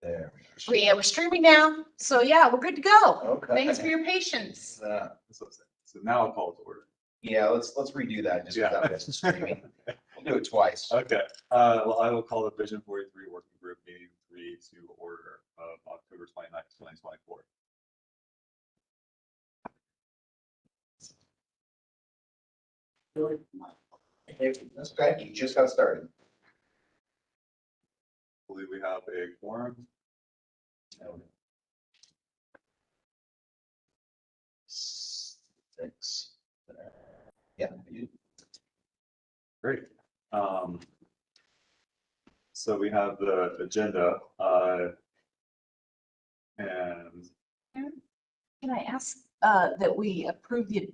There We're streaming now, so yeah, we're good to go. Okay. Thanks for your patience. So now I'll call to order. Yeah, let's redo that just Yeah. without us streaming. We'll do it twice. Okay, well, I will call the Vision 43 Working Group Meeting 3 to order of October 29th, 2024. That's okay. You just got started. I believe we have a quorum. Six. Yeah. Great. So we have the agenda, and Can I ask that we approve the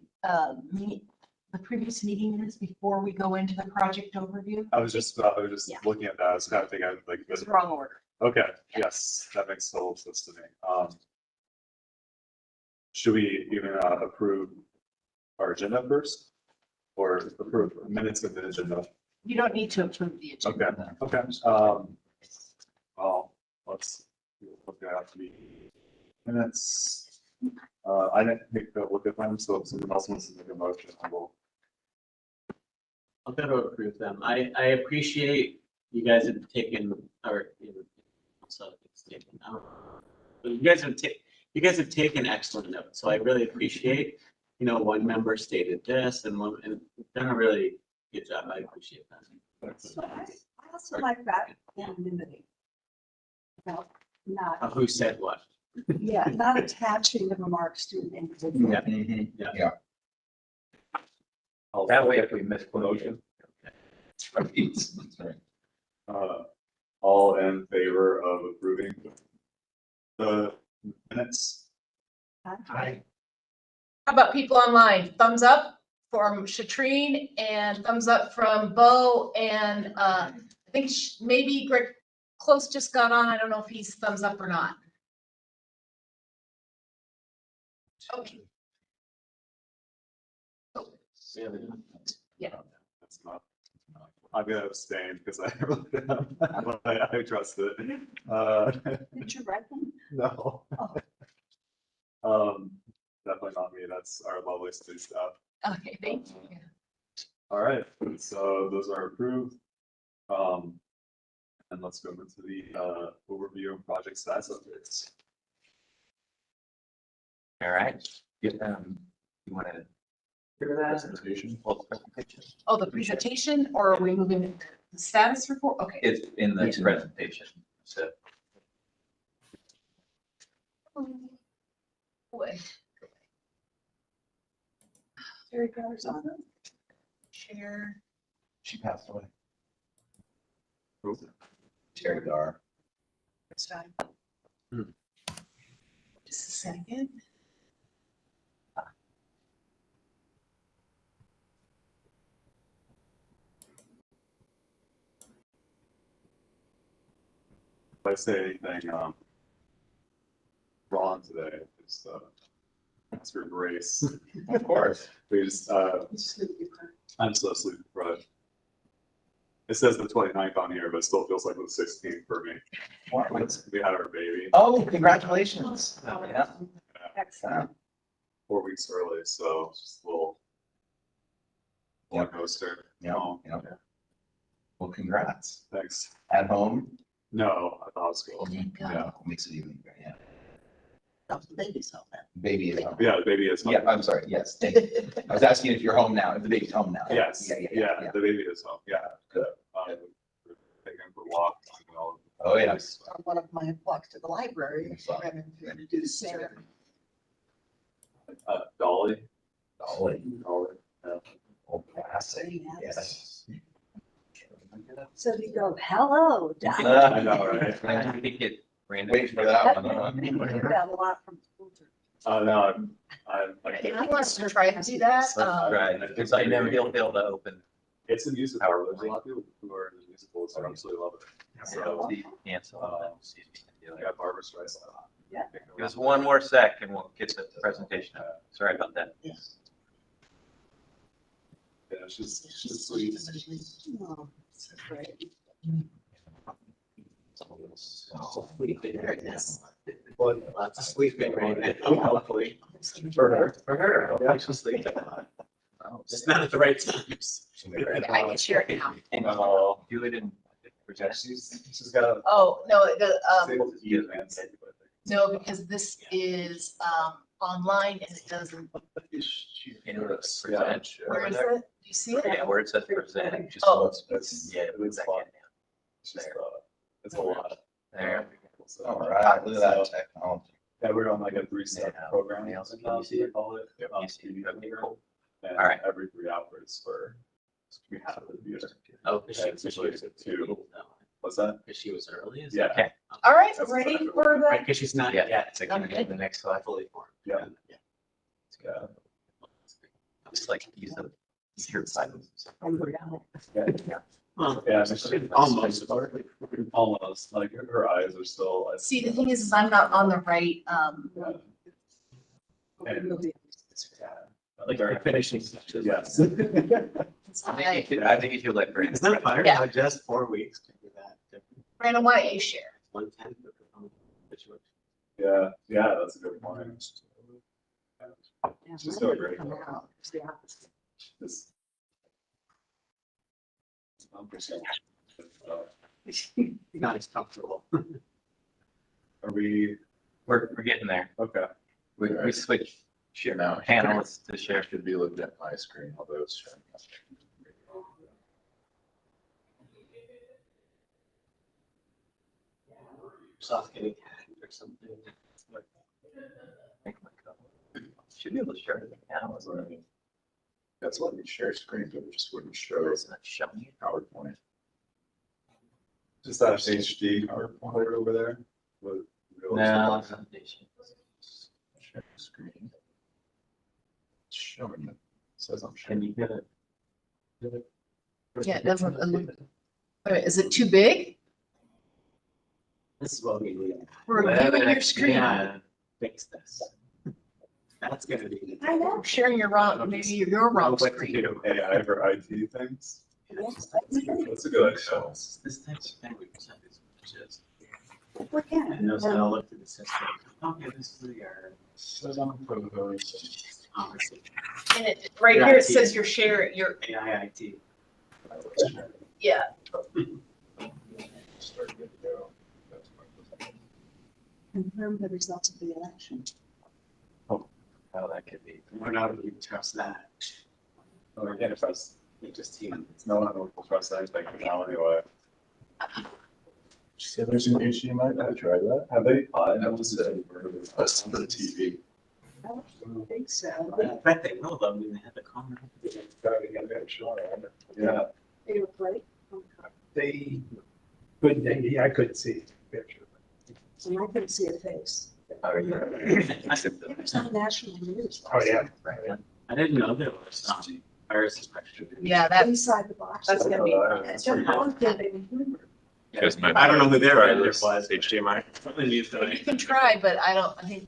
previous meeting minutes before we go into the project overview? I was just Yeah. looking at that. I was kind of thinking like It's this. the wrong order. Okay, yes, that makes total sense to me. Should we even approve our agenda first? Or approve minutes of the agenda? You don't need to approve the agenda. Okay, well, let's look at the minutes. I didn't take a look at them, so if someone else wants to make a motion, I will. I'll go to approve them. I appreciate you guys have taken, or, so it's taken out. But you guys have taken excellent notes, so I really appreciate, one member stated this and you've done a really good job. I appreciate that. So I also like that anonymity. About not, Who said what? yeah, not attaching the remarks to an individual. Yeah. Mhm. Yeah. Yeah. That way, if we miss the motion, That's right. That's right. All in favor of approving the minutes? Hi. How about people online? Thumbs up from Shatrine and thumbs up from Bo and I think maybe Greg Close just got on. I don't know if he's thumbs up or not. Okay. Yeah. That's not. I'm gonna abstain because I trust it. Did you write them? No. Oh. Definitely not me. That's our lovely city staff. Okay, thank you. All right, so those are approved. And let's go into the overview and project status updates. all right. You want to hear that? Presentation. Well, presentation. Oh, the presentation, or are we moving to the status report? Okay. It's in the Yeah. presentation, so. Boy. Terry Garzano. Share. She passed away. Cool. Terry Gar. It's fine. Hmm. Just a second. If I say anything wrong today, just ask for grace. Of course. We just I'm so sleep deprived. It says the 29th on here, but it still feels like the 16th for me. We had our baby Oh, congratulations. Yeah. Excellent. 4 weeks early, so it's just a little roller coaster. Yeah. Oh, Yeah. Well, congrats. thanks. At home. No, at the hospital. Yeah. Makes it even better. Yeah. That's the baby's home then. Baby is home. Yeah, the baby is home. Yeah, I'm sorry. Yes. Thank you. I was asking if you're home now, if the baby's home now. Yes, Yeah. the baby is home. Yeah, Good. We're taking him for walks and all. Oh, yes. On one of my walks to the library, Yes, sir. having to do the same. Dolly. Dolly. Dolly. Yeah. Oh, classic. Yes. So you go, hello, I Dad. know, right? I think it ran. Wait for that one. huh? Heard that a lot from school. No, I'm like. He wants to try to do that. Right, because I know he'll be able to open. It's a musical. There's a lot of people who are in musicals who absolutely love it. So, Cancel. See if he can do I it. got Barbara Streisand. Give us one more sec and we'll get the presentation. Sorry about that. Yes. Yeah, she's sweet. Oh, so great. Lots of sleeping right now, hopefully. For her, yeah, she's sleeping. Just not at the right times. I can share it now. Do it in projections. She's got. Oh, no, Able to use advanced. no, because this is, online and it doesn't, In order to present. where is it? Do you see it? Yeah, where it says present. Just Oh. It's, Yeah, it's second. fun. It's just, it's a lot. There. All right, look at that technology. Yeah, we're on like a 3-step Yeah. program. Anything else? Can Can you see it? Call it. Yep, you see it. Okay, cool. And All right. every 3 hours for, we have to be. Oh, because Yeah, it's usually two. What's that? Because she was early, is Yeah. it? Okay. All right, That's ready exactly for Right, the, because she's not Yeah, yet it's like the next slide. fully formed. Yeah. Yeah. Just like use the easier side. Yeah. Well, Yeah, almost. almost, like her eyes are still. see, the thing is I'm not on the right, Yeah. And, yeah. Like the finishing touches. Yes. I think you should let Brandon. It's not fire, Yeah. how just 4 weeks can be that different. Brandon, why don't you share? 1/10 of the situation. Yeah, yeah, that's a good point. She's so great. It's the opposite. This- Not as comfortable. Are we, We're getting there. okay. We switched share now. Panelists to share. Should be looking at my screen, although it's showing. Soft getting hacked or something. Should be able to share the panelists. That's what we share screen, but it just wouldn't show It's not showing. PowerPoint. Just that HD PowerPoint over there. With- No. Share screen. It's showing it. Says I'm Can sharing. you get it? Yeah, it doesn't, wait, is it too big? This is what we need. We're viewing your screen. Yeah, fix this. That's gonna be. I know. Sharing your wrong, maybe your wrong What to screen. do. AI for IT things. Yes. That's a good idea. This type of thing we present is just. We can. And those that all look at the system. Okay, this is your. Says I'm proposed. Honestly, And it, right here, it says your share, your, AI IT. yeah, Start to go. That's my- Confirm the results of the election. How that could be. We're not going to trust that. Or again, if that's, We just team. it's no one will trust anything now anyway. See, there's an HDMI. Have you tried that? Have they? That was that's for the TV. I don't think so. I bet they will though, I mean, they had the comment. Yeah. They were great. They couldn't, yeah, I couldn't see the picture. So I couldn't see a face. Oh, yeah. It was on national news. Oh, yeah. I didn't know there was virus suppression. yeah, that, Inside the box. that's gonna be, It's just how did they remember? I don't know who their vendor was. HDMI. Probably needs to. you can try, but I think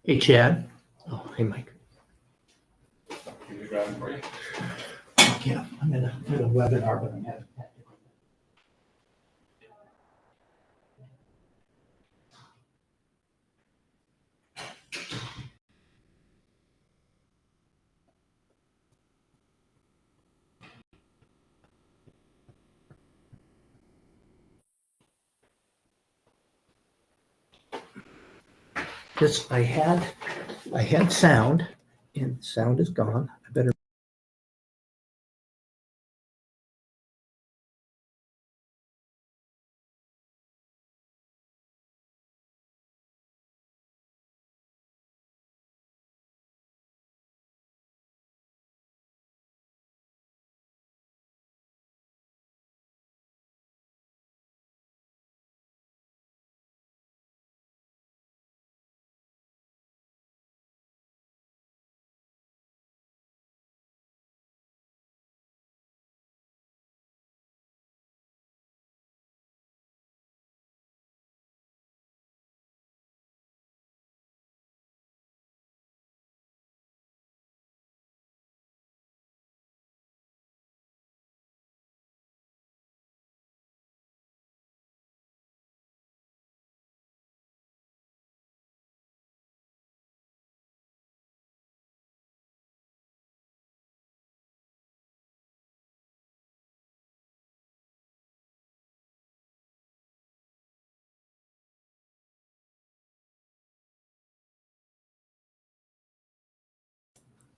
Hey, Chad. Oh, hey, Mike. Can you grab it for you? Yeah, I'm in a webinar, but I'm having. This, I had sound, and sound is gone. I better.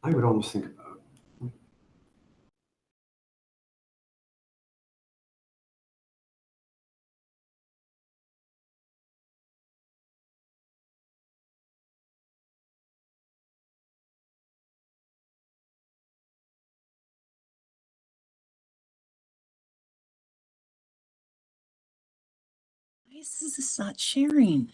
I would almost think, Why is this not sharing?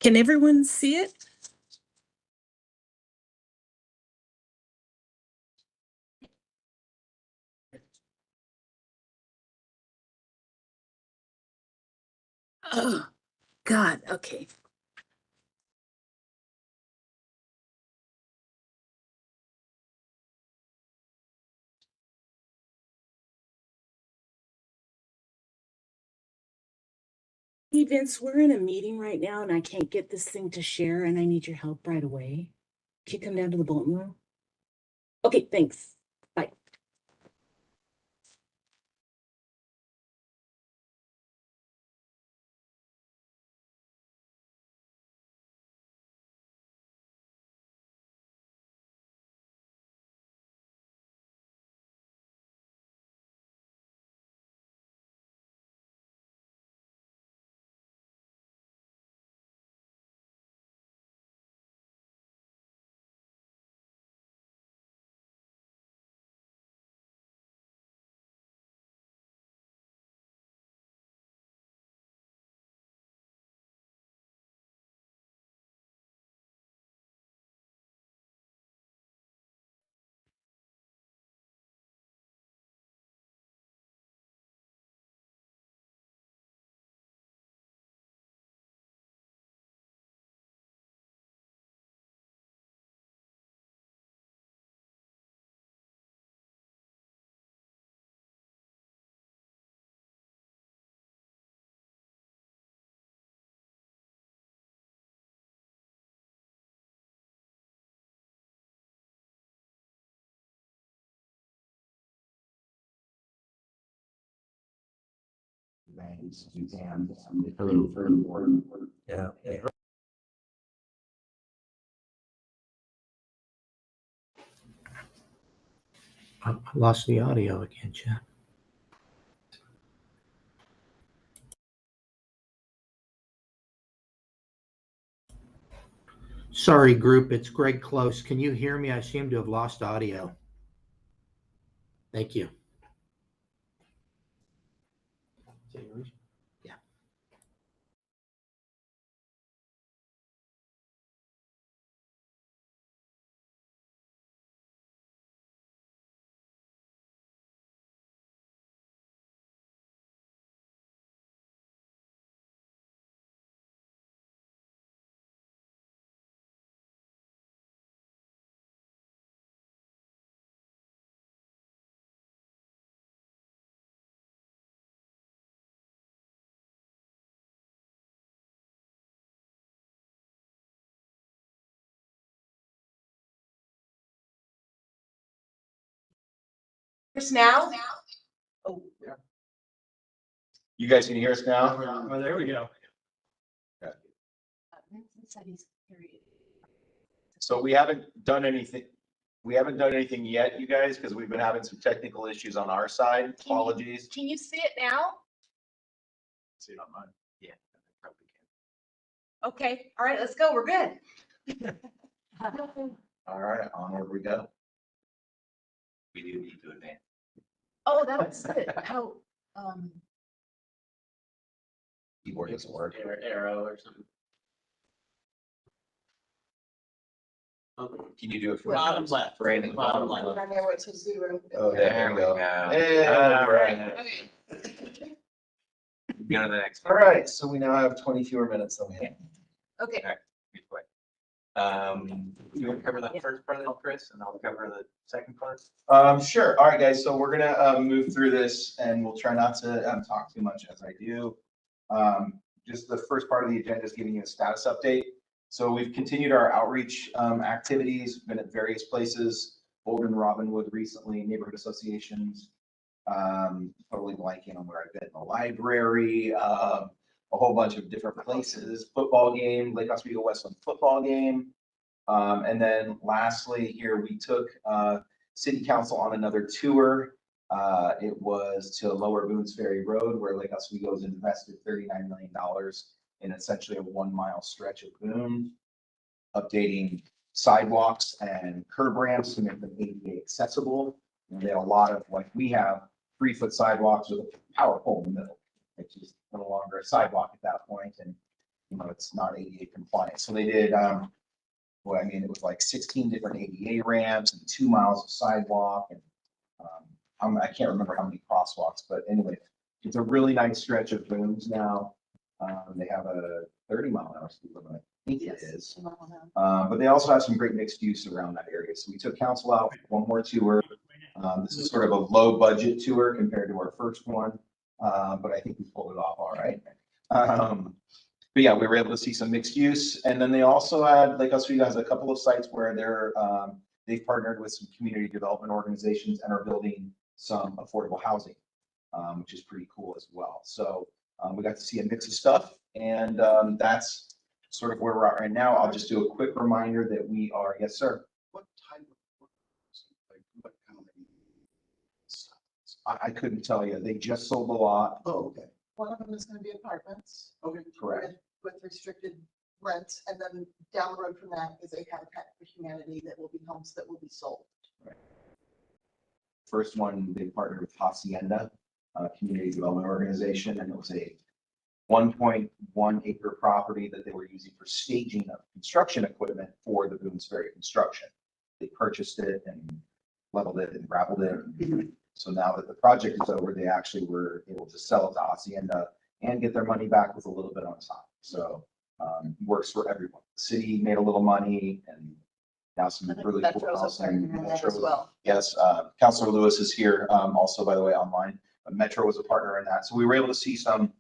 Can everyone see it? Oh, God, okay. Hey Vince, we're in a meeting right now and I can't get this thing to share and I need your help right away. Can you come down to the bulletin room? Okay, thanks. Bye. Yeah. I lost the audio again, Chad. Sorry, group, it's Greg Close. Can you hear me? I seem to have lost audio. Thank you. Yeah. Just now? Oh, You guys can hear us now? Oh, there we go. Vincent said he's period. So we haven't done anything yet, you guys, because we've been having some technical issues on our side. Apologies. Can you see it now? See it on mine. Yeah, probably Okay, all right, let's go. We're good. All right, onward we go. We do need to advance. Oh, that was it. How, Keyboard doesn't work. Arrow or something. Can you do it for Bottom left. Brandon? Bottom left. I know it's a zero. Oh, there we go. Hey, All right. Go to the next. All right, so we now have 20 fewer minutes than we had. okay. You want to cover the first part of it, Chris, and I'll cover the second part? Sure. All right, guys. So we're gonna move through this, and we'll try not to talk too much as I do. Just the first part of the agenda is giving you a status update. So we've continued our outreach activities, been at various places, Bolden, Robinwood recently, neighborhood associations. Totally blanking on where I've been, in the library, a whole bunch of different places, football game, Lake Oswego Westland football game. And then lastly here, we took city council on another tour. It was to Lower Boones Ferry Road, where Lake Oswego has invested $39 million in essentially a 1 mile stretch of Boone, updating sidewalks and curb ramps to make them ADA accessible. And they had a lot of, like we have, 3-foot sidewalks with a power pole in the middle, which is no longer a sidewalk at that point, and it's not ADA compliant. So they did, well, I mean, it was like 16 different ADA ramps and 2 miles of sidewalk, and I can't remember how many crosswalks, but anyway, it's a really nice stretch of booms now. They have a 30-mile-an-hour speed limit, I think it is. But they also have some great mixed use around that area. So we took council out for one more tour. This is sort of a low budget tour compared to our first one, but I think we pulled it off all right. But yeah, we were able to see some mixed use, and then they also had, Lake Oswego has a couple of sites where they've partnered with some community development organizations and are building some affordable housing, which is pretty cool as well. So we got to see a mix of stuff, and that's sort of where we're at right now. I'll just do a quick reminder that we are, yes, sir. What type of, like, what kind of? I couldn't tell you. They just sold a lot. Oh, okay. One of them is gonna be apartments. Okay. Correct. With restricted rents, and then down the road from that is a Habitat for Humanity that will be homes that will be sold. First one, they partnered with Hacienda, a community development organization, and it was a 1.1 acre property that they were using for staging of construction equipment for the Boones Ferry construction. They purchased it and leveled it and gravelled it. So now that the project is over, they actually were able to sell it to Hacienda and get their money back with a little bit on top. So works for everyone. The city made a little money, and now some really cool Metro's housing. up there as Metro, well. yes, Councilor Lewis is here, also, by the way, online. But Metro was a partner in that. So we were able to see some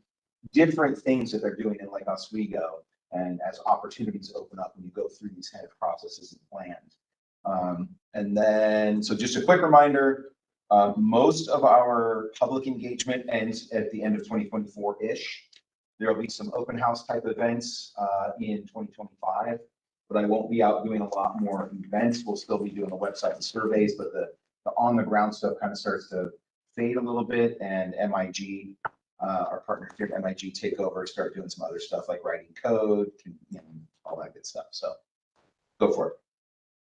different things that they're doing in Lake Oswego, and as opportunities open up when you go through these kind of processes and plans. And then, so just a quick reminder, most of our public engagement ends at the end of 2024-ish. There will be some open house type events in 2025, but I won't be out doing a lot more events. We'll still be doing the website and surveys, but the on the ground stuff kind of starts to fade a little bit, and MIG, our partner here at MIG, take over, start doing some other stuff like writing code, all that good stuff. So Go for it.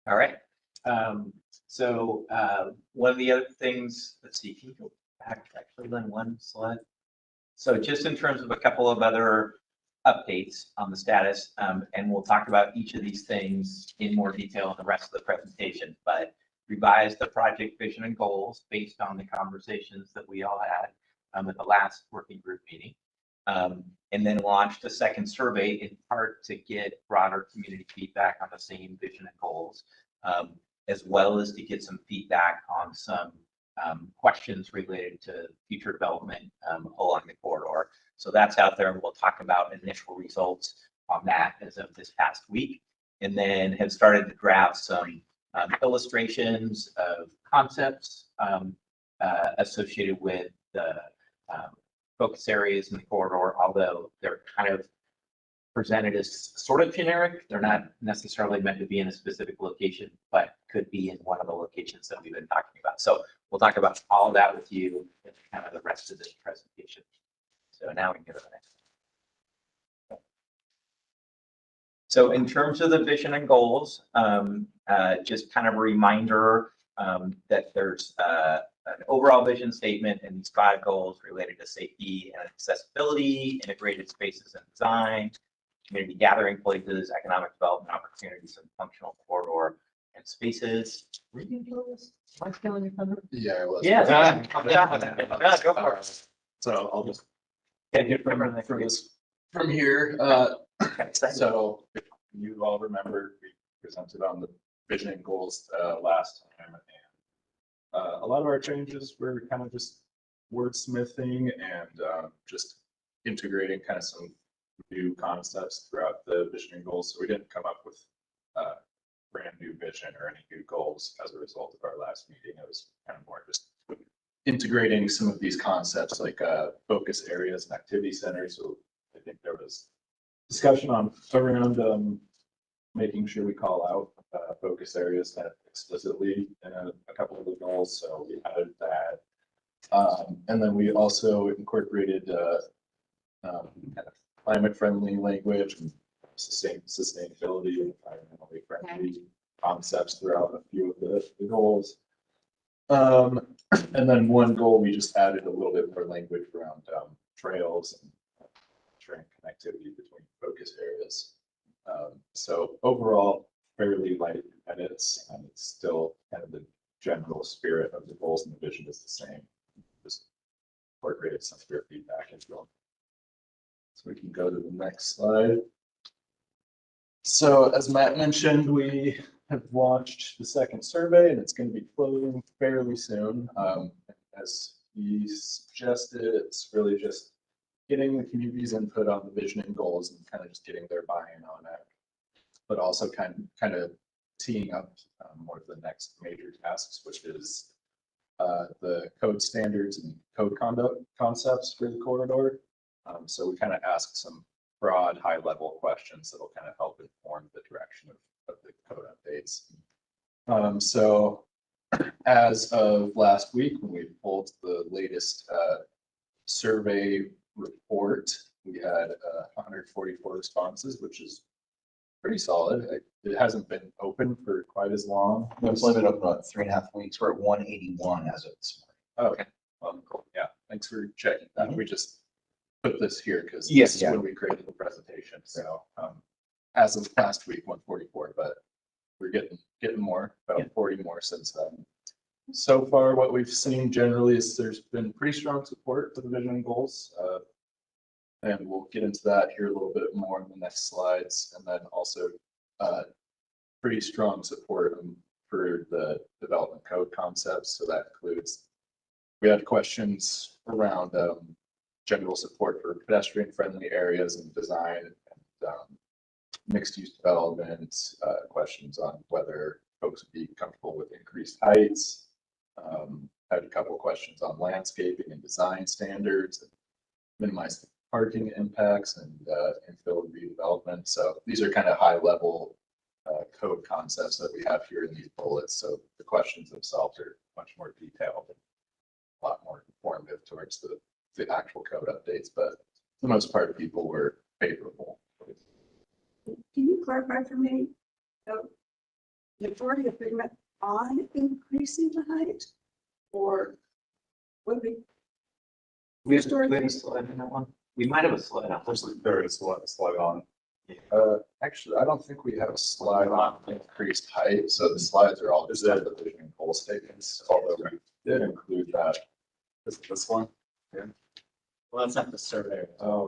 All right. One of the other things, let's see, can you go back actually then one slide? So just in terms of a couple of other updates on the status, and we'll talk about each of these things in more detail in the rest of the presentation, but revised the project vision and goals based on the conversations that we all had at the last working group meeting. And then launched a second survey in part to get broader community feedback on the same vision and goals, as well as to get some feedback on some questions related to future development along the corridor. So that's out there, and we'll talk about initial results on that as of this past week, and then have started to draft some illustrations of concepts associated with the focus areas in the corridor, although they're kind of presented as sort of generic. They're not necessarily meant to be in a specific location, but could be in one of the locations that we've been talking about. So we'll talk about all of that with you in kind of the rest of this presentation. So now we can go to the next one. So in terms of the vision and goals, just kind of a reminder that there's an overall vision statement and these 5 goals related to safety and accessibility, integrated spaces and design, community gathering places, economic development opportunities, and functional corridor and spaces. Were you going to do this? Am I stealing your thunder? Yeah, I was. Yeah. Go for it. So I'll just Get your from here. So if you all remember, we presented on the vision and goals last time, and a lot of our changes were kind of just wordsmithing and just integrating kind of some new concepts throughout the vision and goals. So we didn't come up with brand new vision or any new goals as a result of our last meeting. It was kind of more just integrating some of these concepts like focus areas and activity centers. So I think there was discussion around making sure we call out focus areas that explicitly in a couple of the goals. So we added that. And then we also incorporated kind of climate-friendly language and sustainability and environmentally friendly concepts throughout a few of the goals. And then one goal, we just added a little bit more language around trails and train connectivity between focus areas. So overall, fairly light edits, and it's still kind of the general spirit of the goals and the vision is the same. Just incorporated some of your feedback as well. So we can go to the next slide. So as Matt mentioned, we have launched the second survey, and it's going to be closing fairly soon. As he suggested, it's really just getting the community's input on the vision and goals and kind of just getting their buy-in on it, but also kind of teeing up more of the next major tasks, which is the code standards and code conduct concepts for the corridor. So we kind of asked some broad, high-level questions that will kind of help inform the direction of the code updates. So as of last week, when we pulled the latest survey report, we had 144 responses, which is pretty solid. It hasn't been open for quite as long. It's only been open about 3.5 weeks. We're at 181 as of this morning. Okay. Cool. Yeah. Thanks for checking that. We just put this here because Yes, this is when we created the presentation. So as of last week, 144, but we're getting more, about 40 more since then. So far, what we've seen generally is there's been pretty strong support for the vision and goals. And we'll get into that here a little bit more in the next slides. And then also pretty strong support for the development code concepts. So that includes, we had questions around general support for pedestrian friendly areas and design and mixed use development, questions on whether folks would be comfortable with increased heights. Had a couple of questions on landscaping and design standards, and minimize parking impacts and infill redevelopment. So these are kind of high level code concepts that we have here in these bullets. So the questions themselves are much more detailed and a lot more informative towards the actual code updates, but for the most part, people were favorable. Can you clarify for me? majority agreement on increasing the height? Or what do We have a slide on that one. We might have a slide on this. There is a slide on. Actually, I don't think we have a slide on increased height, so the slides are all just the vision and goal statements, although we did include that. This one? Yeah. Well, that's not the survey. Oh,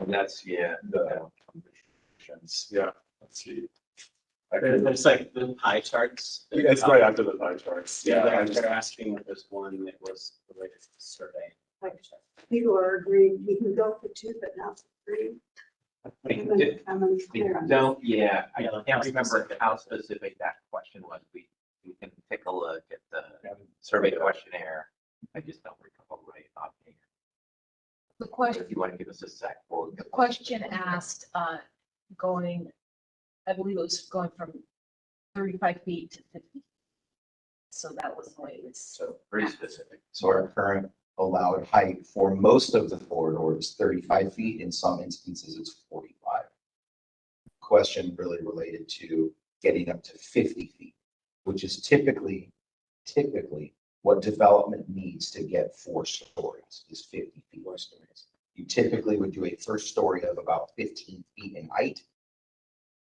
That's, yeah. the, yeah, let's see. There's like the pie charts. It's right after the pie charts. Yeah, Yeah. they're asking if there's one that was related to the survey. people are agreeing we can go for 2, but not for 3? I'm unclear on that. Don't, yeah, I Yeah, can't how remember specific. how specific that question was. We can take a look at the survey questionnaire. I just don't recall right offhand. The If question, you want to give us a sec, we'll. the question asked, going, I believe it was going from 35 feet to 50. So that was the way it was. So pretty specific. So our current allowed height for most of the corridor is 35 feet. In some instances, it's 45. Question really related to getting up to 50 feet, which is typically what development needs to get 4 stories is 50 feet. 4 stories. You typically would do a first story of about 15 feet in height.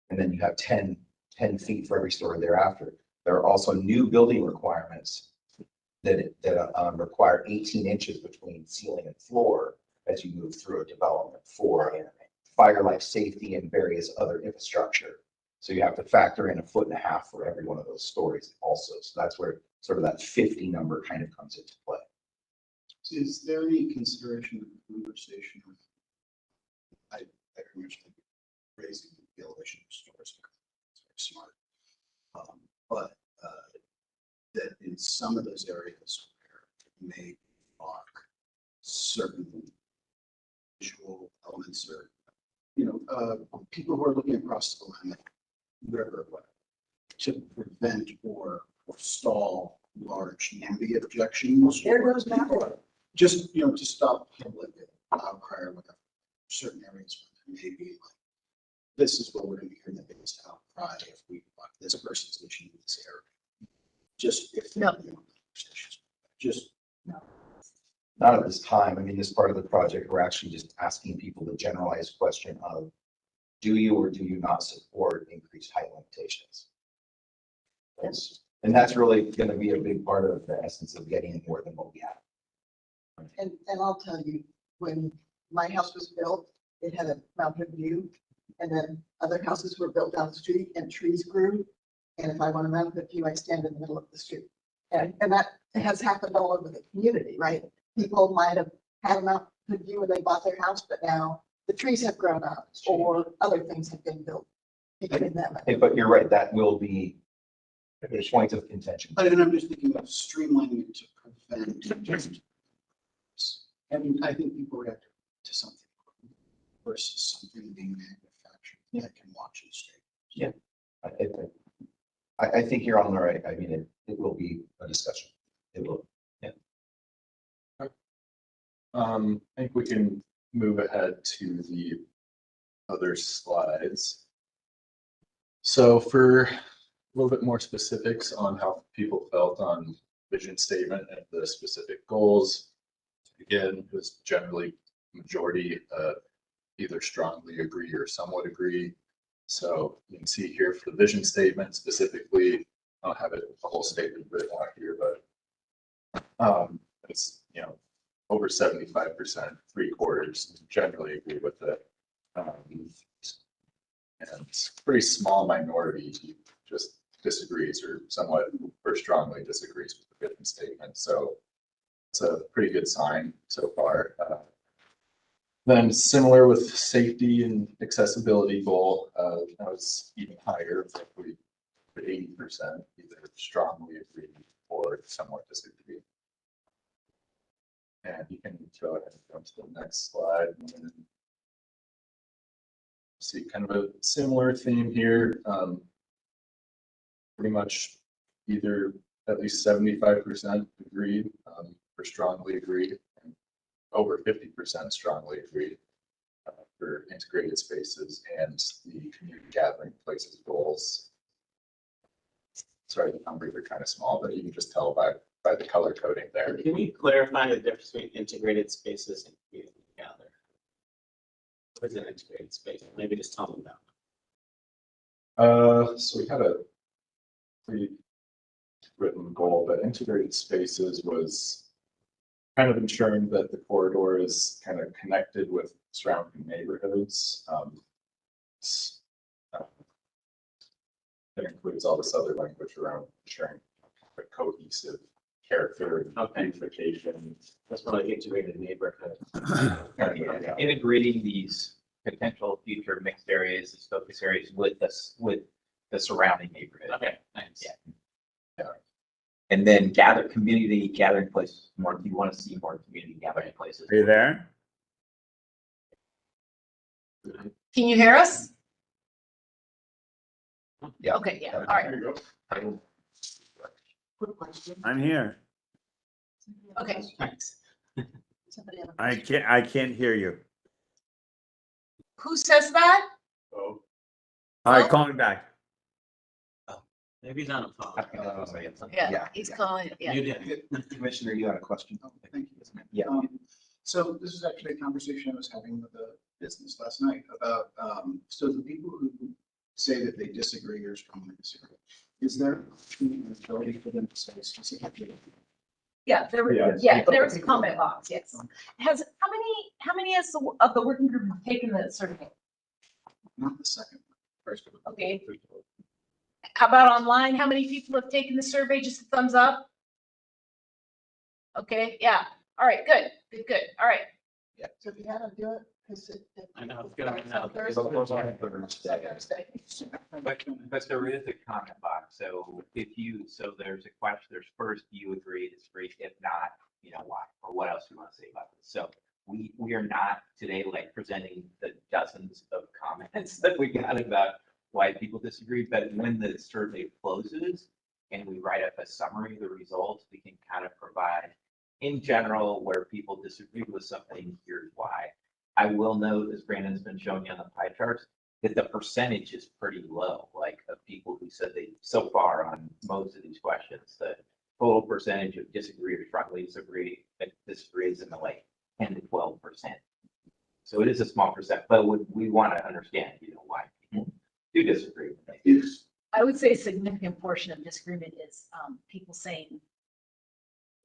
And then you have 10 feet for every story thereafter. There are also new building requirements that require 18 inches between ceiling and floor as you move through a development for fire, life safety, and various other infrastructure. So you have to factor in 1.5 feet for every one of those stories also. So that's where sort of that 50 number kind of comes into play. Is there any consideration of conversation with, I very much think raising the elevation of stores is very smart. But that in some of those areas where it may block certain visual elements or, people who are looking across the Willamette River, or whatever, to prevent or stall large NIMBY objections. There goes Madeline. Just, to stop public outcry or whatever, certain areas where there may be like, this is what we're gonna be hearing the biggest outcry if we block this person's vision in this area. Just if. No. Just. Not at this time. I mean, this part of the project, we're actually just asking people the generalized question of, do you or do you not support increased height limitations? And that's really going to be a big part of the essence of getting more than what we have. And I'll tell you, when my house was built, it had a mountain view. And then other houses were built down the street and trees grew. And if I want a mountain view, I stand in the middle of the street. And that has happened all over the community, right? People might have had a mountain view when they bought their house, but now the trees have grown up or other things have been built. But you're right, that will be a point of contention. And I'm just thinking of streamlining it to prevent just. And I think people react to something versus something being manufactured that can watch and stay. Yeah. I think you're on the right. I mean, it will be a discussion. It will. Yeah. I think we can move ahead to the other slides. So for a little bit more specifics on how people felt on vision statement and the specific goals. Again, it was generally majority either strongly agree or somewhat agree. So you can see here for the vision statement specifically, I don't have it the whole statement written out here, but it's over 75%, 3/4 generally agree with it. And it's a pretty small minority who just disagrees or somewhat or strongly disagrees with the vision statement. So it's a pretty good sign so far. Then similar with safety and accessibility goal, that was even higher, roughly 80%, either strongly agree or somewhat disagree. And you can go ahead and go to the next slide. And see kind of a similar theme here. Pretty much either at least 75% agreed or strongly agreed. Over 50% strongly agreed for integrated spaces and the community gathering places goals. sorry, the numbers are kind of small, but you can just tell by the color coding there. Can you clarify the difference between integrated spaces and community gather? What is an integrated space? Maybe just tell them that. So we had a pre-written goal, but integrated spaces was kind of ensuring that the corridor is kind of connected with surrounding neighborhoods. That includes all this other language around ensuring a cohesive character and beautification. That's probably integrated neighborhood. Integrating these potential future mixed areas, these focus areas with the surrounding neighborhood. Okay, thanks. Yeah. And then community gathering places more. Do you want to see more community gathering places? Are you there? Can you hear us? Yeah. Okay, yeah, all right, Quick question. I'm here. okay. Thanks. Somebody have a I question? can't hear you. Who says that? Oh. All right, Oh. call me back. Maybe he's on a phone. Yeah, he's calling, yeah. You did. Commissioner, you had a question? Oh, thank you. Yeah. So this is actually a conversation I was having with a business last night about, so the people who say that they disagree or strongly disagree, is there an ability for them to say specifically? Yeah, there was a comment box, yes. How many of the working group have taken the survey? Not the second one. First one. Okay. How about online? How many people have taken the survey? Just a thumbs up? Okay, yeah. All right, good. All right. So if you had to do it, because it. I know, it's good right now. But there is a comment box, so there's a question, there's first, do you agree, disagree, if not, you know, why, or what else you want to say about this? So we are not today like presenting the dozens of comments that we got about why people disagree, but when the survey closes and we write up a summary of the results, we can kind of provide in general where people disagree with something, here's why. I will note, as Brandon's been showing you on the pie charts, that the percentage is pretty low, like of people who said they, so far on most of these questions, the total percentage of disagree or strongly disagree is in the like 10 to 12%. So it is a small percent, but we want to understand, you know, why people do disagree. I would say a significant portion of disagreement is people saying, you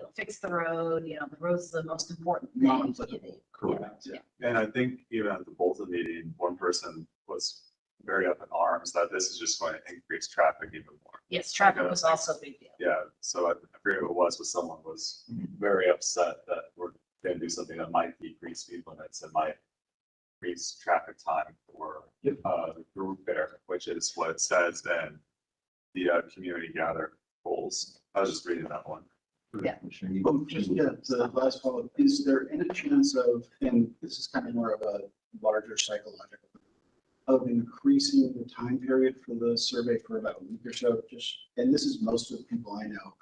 know, fix the road, you know, the road's the most important thing. Non-applicable. Correct. Yeah. And I think even at the Bolton meeting, one person was very up in arms that this is just going to increase traffic even more. Yes, traffic was also a big deal. Yeah, so I forget who it was, but someone was very upset that we're going to do something that might decrease speed limits and might increase traffic time for the group there, which is what it says in the community gather goals. I was just reading that one. Yeah. Just, the last follow-up, is there any chance of, and this is kind of more of a larger psychological, of increasing the time period for the survey for about a week or so, just, and this is most of the people I know.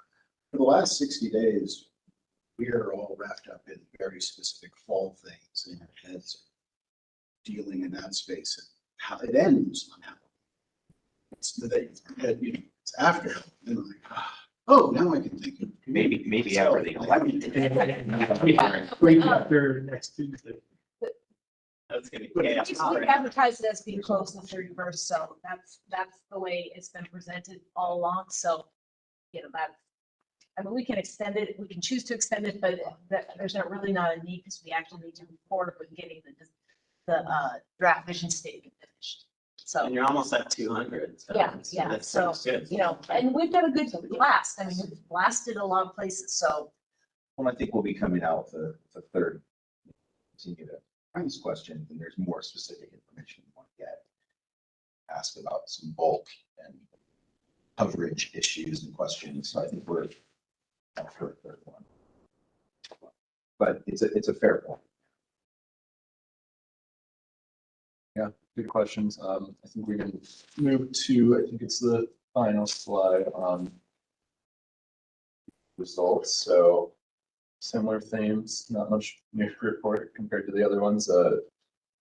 For the last 60 days, we are all wrapped up in very specific fall things in our heads, dealing in that space, and how it ends on how. It's the day, it's after, and I'm like, oh, now I can think of. Maybe after the election. Wait after next Tuesday. That's gonna. We advertised it as being closed the 31st, so that's the way it's been presented all along, so, you know, I mean, we can extend it, we can choose to extend it, but there's really not a need, because we actually need to move forward with getting the draft vision statement finished. So, And you're almost at 200. So yeah, that's so, good. you know, and we've done a good blast, I mean, we've blasted a lot of places, so. Well, I think we'll be coming out with the third. Continue to find these questions, and there's more specific information we want to get. Ask about some bulk and coverage issues and questions, so I think we're after a third one. But it's a fair point. Yeah, good questions. I think we can move to, I think it's the final slide on results. So similar themes, not much new to report compared to the other ones.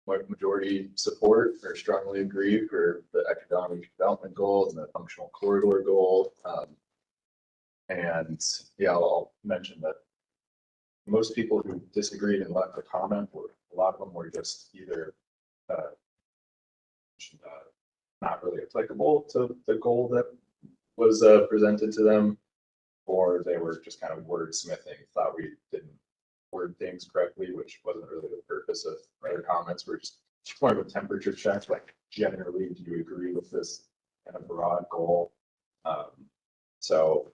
majority support or strongly agree for the economic development goal and the functional corridor goal. And yeah, I'll mention that most people who disagreed and left a comment were, a lot of them were just either not really applicable to the goal that was presented to them, or they were just kind of wordsmithing, thought we didn't word things correctly, which wasn't really the purpose of their comments. We're just more of a temperature check, like generally, do you agree with this kind of broad goal? So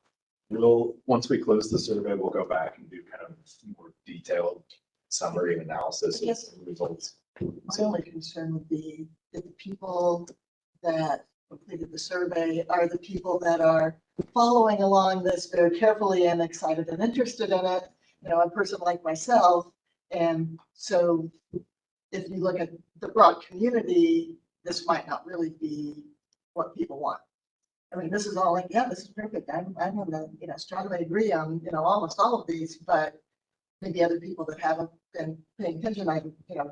once we close the survey, we'll go back and do kind of more detailed summary and analysis of the results. My only concern would be that the people that completed the survey are the people that are following along this very carefully and excited and interested in it. You know, a person like myself. And so if you look at the broad community, this might not really be what people want. I mean, this is all like, yeah, this is perfect. I'm gonna, strongly agree on, almost all of these, but maybe other people that haven't been paying attention,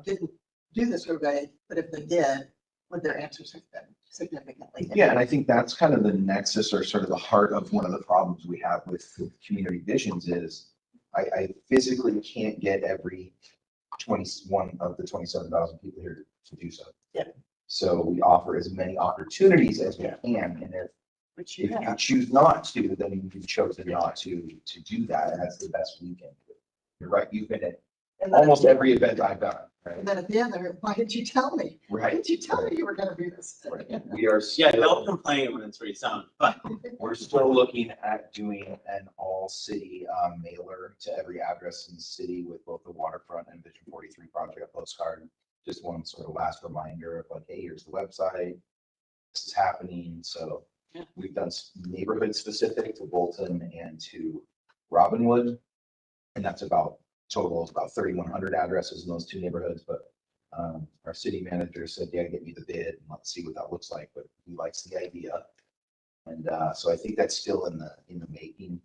didn't do the survey, but if they did, would their answers have been significantly different? Yeah, and I think that's kind of the nexus or sort of the heart of one of the problems we have with community visions is I physically can't get every 21 of the 27,000 people here to do so. Yeah. So we offer as many opportunities as we can, and if you choose not to, then you've chosen not to do that, and that's the best we can do. You're right, you've been at almost every event I've done. Right? And then at the end, why didn't you tell me? Why Right. didn't you tell me you were gonna do this? Right. We are Yeah, still, don't complain when it's rezoned, but we're still looking at doing an all city mailer to every address in the city with both the waterfront and Vision43 project postcard. Just one sort of last reminder of like, hey, here's the website. This is happening. So we've done neighborhood specific to Bolton and to Robinwood. And that's about total is about 3,100 addresses in those two neighborhoods. But our city manager said, yeah, get me the bid and let's see what that looks like. But he likes the idea. And so I think that's still in the making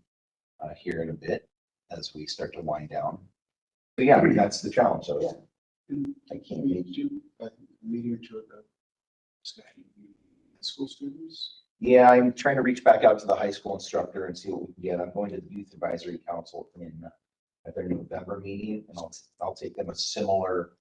here in a bit as we start to wind down. But yeah, that's the challenge. So I can't We make do a meeting or two about discussion with school students. Yeah, I'm trying to reach back out to the high school instructor and see what we can get. I'm going to the Youth Advisory Council at their November meeting, and I'll take them a similar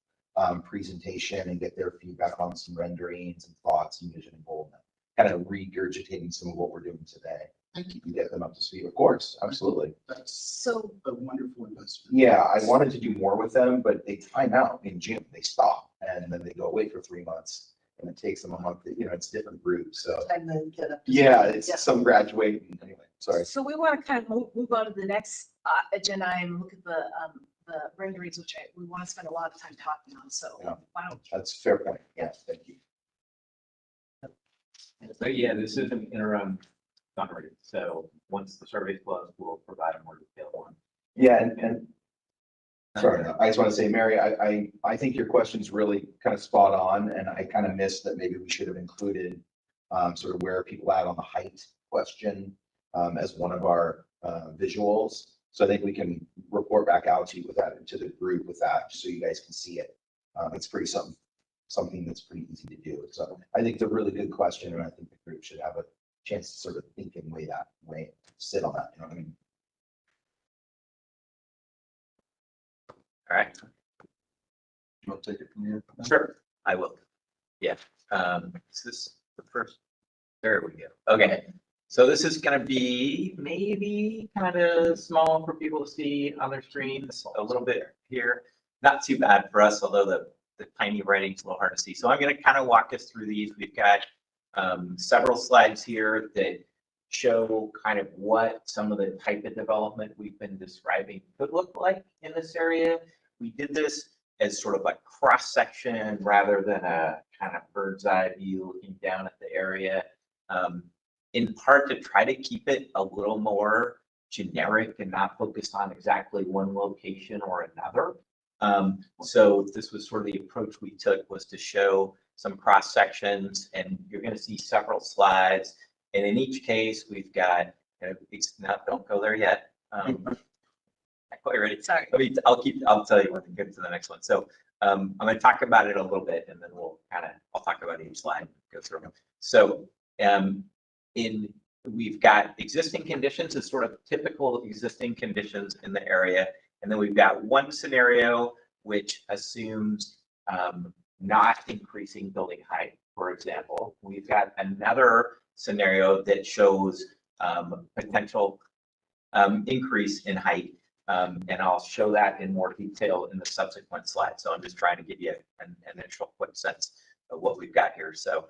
presentation and get their feedback on some renderings and thoughts and vision and goal, kind of regurgitating some of what we're doing today. Thank you. And get them up to speed. Of course, absolutely. That's So a wonderful investment. Yeah, I wanted to do more with them, but they time out in June. They stop and then they go away for 3 months. And it takes them a month, it's different groups, so. Time to get up to Yeah, speed. it's some graduating, anyway, sorry. So we want to kind of move on to the next agenda item, look at the renderings, which we want to spend a lot of time talking on, so. Yeah. Why don't That's a fair point, yes, thank you. So yeah, this is an interim summary. So once the survey's closed, we'll provide a more detailed one. Yeah, and sorry, I just want to say, Mary, I think your question's really kind of spot on, and I kind of missed that maybe we should have included sort of where are people at on the height question as one of our visuals. So I think we can report back out to you with that, to the group with that, so you guys can see it. It's pretty something that's pretty easy to do. So I think it's a really good question, and I think the group should have a chance to sort of think and sit on that, you know what I mean? All right. You want to take it from here? Sure, I will. Yeah. Is this the first? There we go. Okay. So this is going to be maybe kind of small for people to see on their screens a little bit here. Not too bad for us, although the tiny writing's a little hard to see. So I'm going to kind of walk us through these. We've got several slides here that show kind of what some of the type of development we've been describing could look like in this area. We did this as sort of a cross section rather than a kind of bird's eye view looking down at the area. In part to try to keep it a little more generic and not focused on exactly one location or another. So this was sort of the approach we took, was to show some cross sections, and you're going to see several slides. And in each case, we've got, don't go there yet. Not quite ready. Sorry. I'll tell you when we get to the next one. So I'm going to talk about it a little bit and then I'll talk about each slide, go through them. So we've got existing conditions as sort of typical existing conditions in the area. And then we've got one scenario which assumes not increasing building height, for example. We've got another scenario that shows potential increase in height. And I'll show that in more detail in the subsequent slides. So I'm just trying to give you an initial quick sense of what we've got here. So,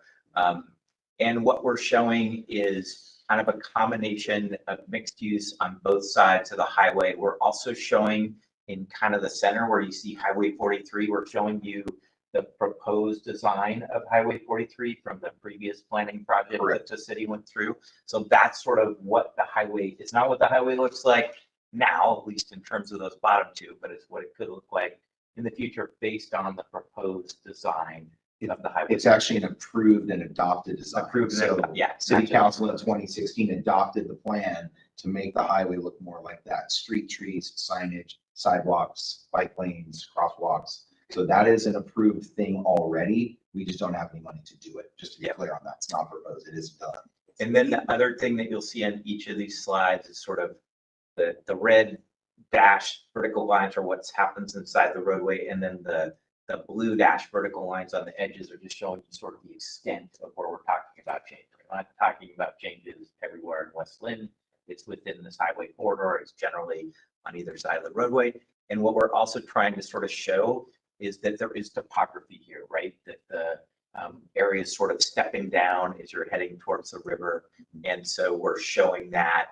and what we're showing is kind of a combination of mixed use on both sides of the highway. We're also showing in kind of the center where you see Highway 43, we're showing you the proposed design of Highway 43 from the previous planning project that the city went through. So that's sort of what the highway, it's not what the highway looks like now, at least in terms of those bottom two, but it's what it could look like in the future based on the proposed design of the highway. It's actually an approved and adopted design. Approved, So yeah. City Council in 2016 adopted the plan to make the highway look more like that. Street trees, signage, sidewalks, bike lanes, crosswalks. So that is an approved thing already. We just don't have any money to do it. Just to be clear on that, it's not proposed, it is done. And then the other thing that you'll see on each of these slides is sort of the red dash vertical lines are what happens inside the roadway. And then the blue dash vertical lines on the edges are just showing you sort of the extent of where we're talking about change. We're not talking about changes everywhere in West Lynn. It's within this highway corridor. It's generally on either side of the roadway. And what we're also trying to sort of show is that there is topography here, right? That the area is sort of stepping down as you're heading towards the river. And so we're showing that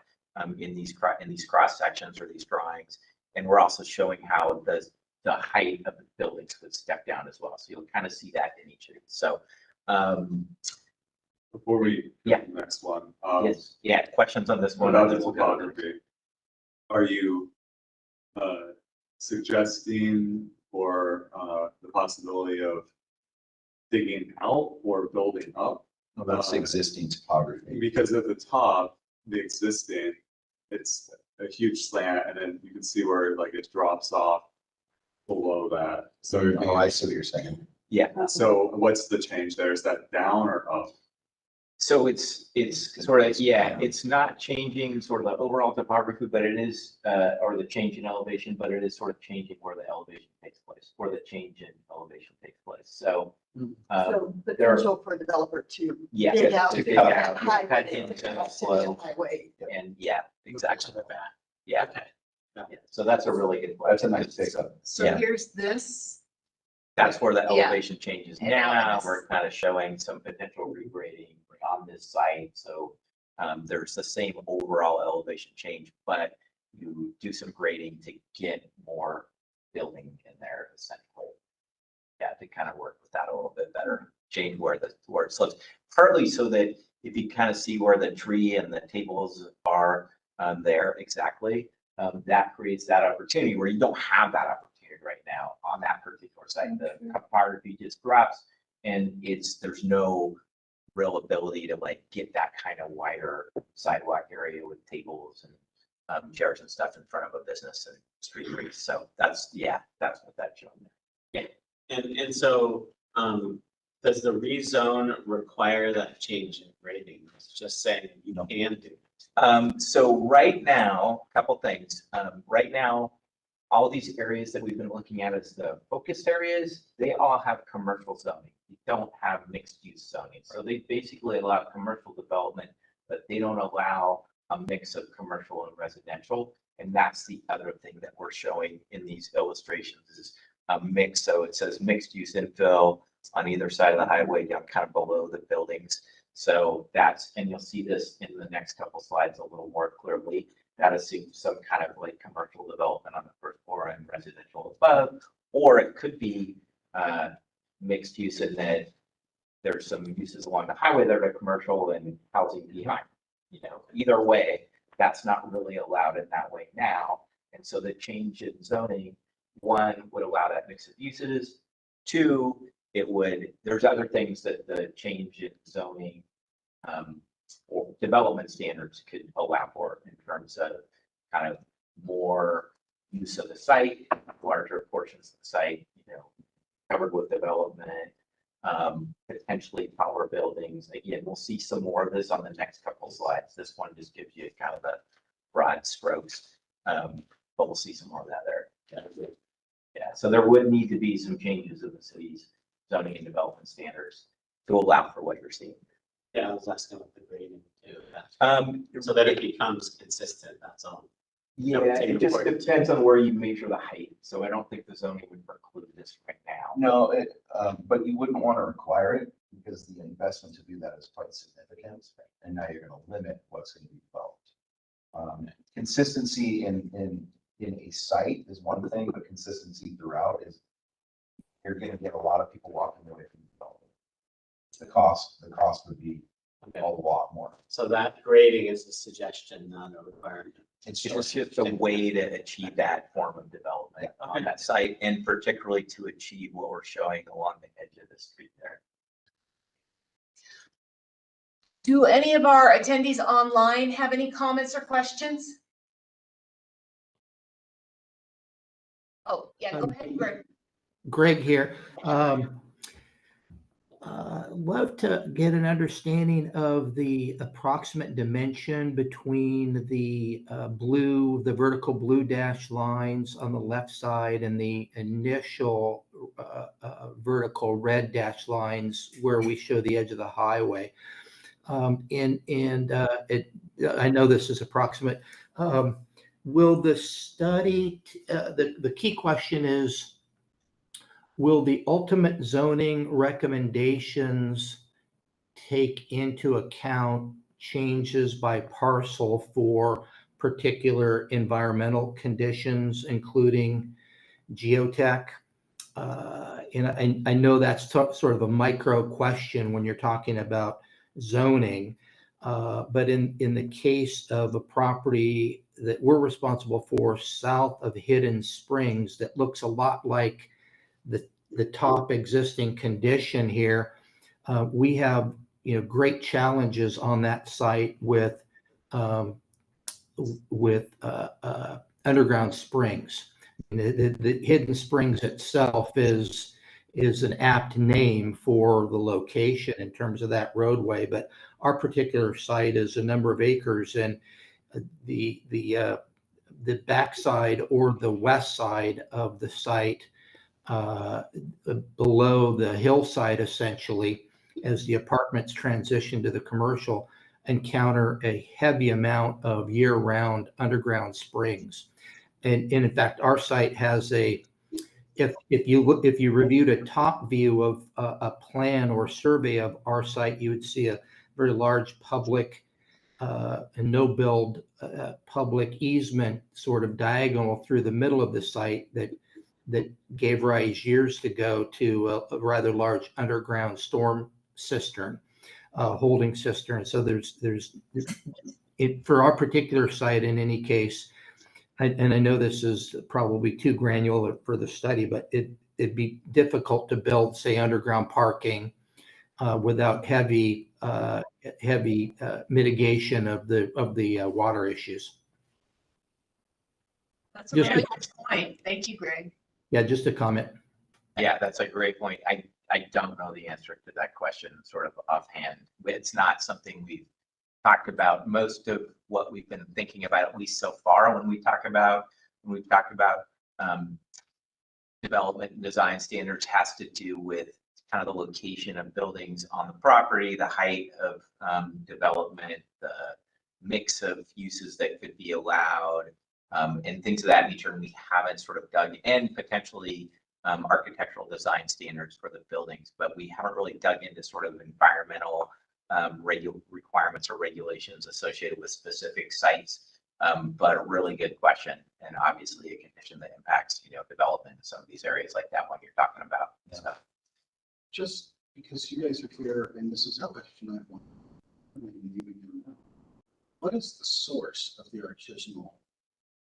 in these cross sections or these drawings. And we're also showing how the height of the buildings could step down as well. So you'll kind of see that in each of these. So Before we go to the next one. yes, yeah, questions on this one? About the topography, are you suggesting or the possibility of digging out or building up? No, that's existing topography. Because at the top, the existing, it's a huge slant, and then you can see where like it drops off below that. So Oh, I see what you're saying. Yeah. So what's the change there? Is that down or up? So it's sort of, yeah, it's not changing sort of the overall topography, but it is, or the change in elevation, but it is sort of changing where the elevation takes place, where the change in elevation takes place. So. So potential for developer to Yeah. dig out. To dig the out, highway cut into into the the flow. highway. And yeah, exactly. To the back. Yeah. Okay. Yeah. So that's a really good That's a question. nice pickup. So Yeah. here's this. That's where the Yeah. elevation changes. And now Now it's- we're kind of showing some potential regrading on this site. So there's the same overall elevation change, but you do some grading to get more building in there essentially. Yeah, to kind of work with that a little bit better, change where it slopes. Partly so that if you kind of see where the tree and the tables are there exactly, that creates that opportunity where you don't have that opportunity right now on that particular site. The topography just drops and there's no real ability to like get that kind of wider sidewalk area with tables and chairs and stuff in front of a business and street trees. So that's what that's showing. Yeah. And so, does the rezone require that change in grading? It's just saying you can do it. So right now, a couple things. Right now, all these areas that we've been looking at as the focused areas, they all have commercial zoning. They don't have mixed use zoning. So they basically allow commercial development, but they don't allow a mix of commercial and residential. And that's the other thing that we're showing in these illustrations is a mix. So it says mixed use infill on either side of the highway down kind of below the buildings. So and you'll see this in the next couple slides a little more clearly. That assumes some kind of like commercial development on the first floor and residential above, or it could be mixed use in that there's some uses along the highway that are commercial and housing behind. Either way, that's not really allowed in that way now. And so the change in zoning, one, would allow that mix of uses. Two, there's other things that the change in zoning or development standards could allow for in terms of kind of more use of the site, larger portions of the site, covered with development, potentially taller buildings. Again, we'll see some more of this on the next couple slides. This one just gives you kind of the broad strokes, but we'll see some more of that there. Yeah, so there would need to be some changes in the city's zoning and development standards to allow for what you're seeing. Yeah, I was asking about the grading too. So that it becomes consistent, that's all. Yeah, it just depends on where you measure the height. So I don't think the zoning would preclude this right now. No, but you wouldn't want to require it because the investment to do that is quite significant. And now you're going to limit what's going to be developed. Consistency in a site is one thing, but consistency throughout is, you're going to get a lot of people walking away from development. The cost would be a lot more. So that grading is a suggestion, not a requirement. It's just a way to achieve that form of development on that site, and particularly to achieve what we're showing along the edge of the street there. Do any of our attendees online have any comments or questions? Oh, yeah, go ahead, Greg. Greg here. Love to get an understanding of the approximate dimension between the the vertical blue dashed lines on the left side and the initial vertical red dashed lines where we show the edge of the highway. I know this is approximate. Will the study, the key question is, will the ultimate zoning recommendations take into account changes by parcel for particular environmental conditions, including geotech? And I know that's sort of a micro question when you're talking about zoning, but in the case of a property that we're responsible for south of Hidden Springs that looks a lot like the top existing condition here, we have great challenges on that site with underground springs. The Hidden Springs itself is an apt name for the location in terms of that roadway, but our particular site is a number of acres, and the backside or the west side of the site, below the hillside, essentially, as the apartments transition to the commercial, encounter a heavy amount of year-round underground springs. And in fact, our site has if you reviewed a top view of a plan or survey of our site, you would see a very large public and no build public easement sort of diagonal through the middle of the site that gave rise years ago to a rather large underground storm cistern, holding cistern. So there's for our particular site, in any case, and I know this is probably too granular for the study, but it'd be difficult to build, say, underground parking without heavy mitigation of the water issues. That's a really good point. Thank you, Greg. Yeah, just a comment. Yeah, that's a great point. I don't know the answer to that question sort of offhand. It's not something we've talked about. Most of what we've been thinking about, at least so far, when we've talked about development and design standards, has to do with kind of the location of buildings on the property, the height of development, the mix of uses that could be allowed, and things of that nature. And we haven't sort of dug in, potentially architectural design standards for the buildings, but we haven't really dug into sort of environmental requirements or regulations associated with specific sites. But a really good question, and obviously a condition that impacts, development in some of these areas like that one you're talking about. Yeah. So. Just because you guys are here, and this is a question I want. What is the source of the artisanal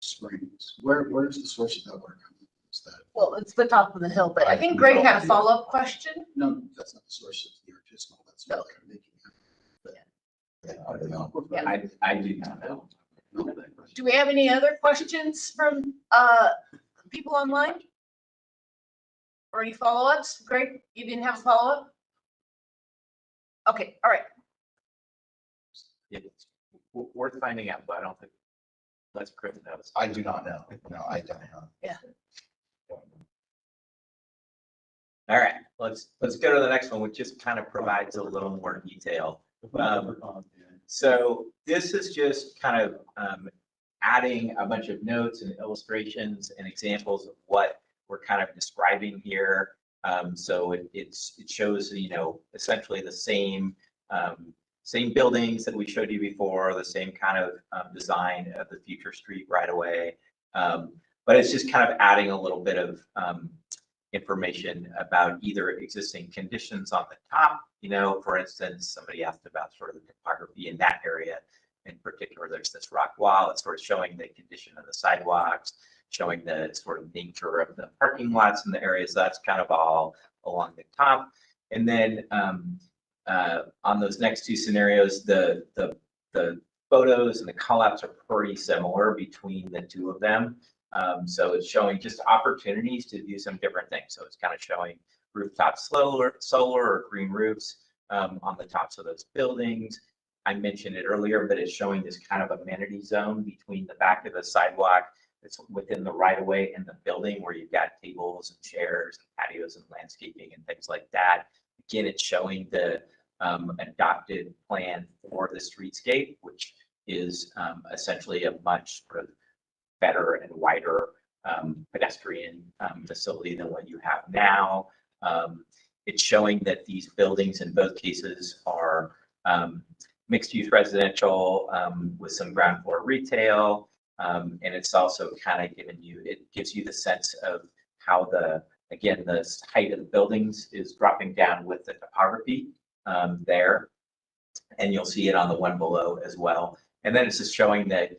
springs? Where's the source of that water coming? Is that? Well, it's the top of the hill, but I think Greg had a follow-up question. No, that's not the source of the artisanal. That's what they're making. I do not know. Do we have any other questions from people online? Or any follow-ups? Greg, you didn't have a follow-up? Okay, all right. It's worth finding out, but I don't think, let's Chris knows. I do not know. No, I don't know. All right, let's go to the next one, which just kind of provides a little more detail. So this is just kind of adding a bunch of notes and illustrations and examples of what we're kind of describing here. So it shows, you know, essentially the same buildings that we showed you before, the same kind of design of the future street right away. But it's just kind of adding a little bit of information about either existing conditions on the top. You know, for instance, somebody asked about sort of the topography in that area. In particular, there's this rock wall. It's sort of showing the condition of the sidewalks, showing the sort of nature of the parking lots in the areas. That's kind of all along the top. And then on those next two scenarios, the photos and the callouts are pretty similar between the two of them. So it's showing just opportunities to do some different things. So it's kind of showing rooftop solar or green roofs on the tops of those buildings. I mentioned it earlier, but it's showing this kind of amenity zone between the back of the sidewalk that's within the right of way and the building, where you've got tables and chairs and patios and landscaping and things like that. Again, it's showing the adopted plan for the streetscape, which is essentially a much sort of better and wider pedestrian facility than what you have now. It's showing that these buildings in both cases are mixed-use residential with some ground floor retail. And it's also kind of it gives you the sense of how again, the height of the buildings is dropping down with the topography there. And you'll see it on the one below as well. And then it's just showing that,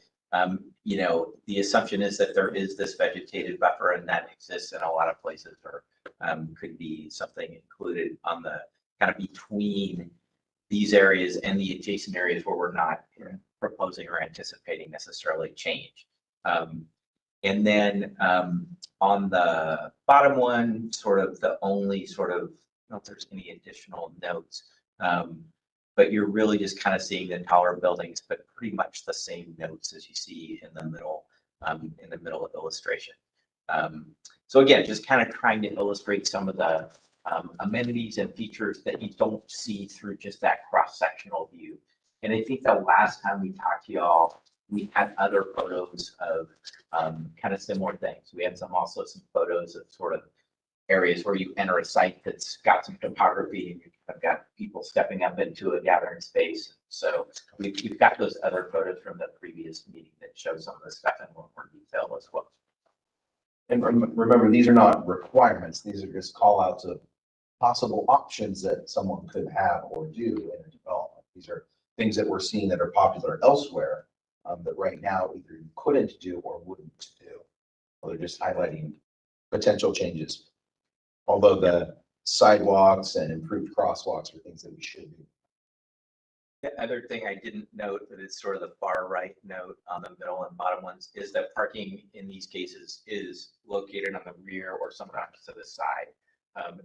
you know, the assumption is that there is this vegetated buffer, and that exists in a lot of places, or could be something included on the kind of between these areas and the adjacent areas where we're not proposing or anticipating necessarily change. And then on the bottom one, sort of the only sort of, I don't know if there's any additional notes, but you're really just kind of seeing the taller buildings, but pretty much the same notes as you see in the middle illustration. So again, just kind of trying to illustrate some of the amenities and features that you don't see through just that cross-sectional view. And I think the last time we talked to y'all, we had other photos of kind of similar things. We had also some photos of sort of areas where you enter a site that's got some topography and you've got people stepping up into a gathering space. So we've got those other photos from the previous meeting that show some of the stuff in a little more detail as well. And remember, these are not requirements. These are just call outs of possible options that someone could have or do in a development. These are things that we're seeing that are popular elsewhere that right now either you couldn't do or wouldn't do. Well, they're just highlighting potential changes. Although the sidewalks and improved crosswalks are things that we should do. The other thing I didn't note, but it's sort of the far right note on the middle and bottom ones, is that parking in these cases is located on the rear or sometimes to the side.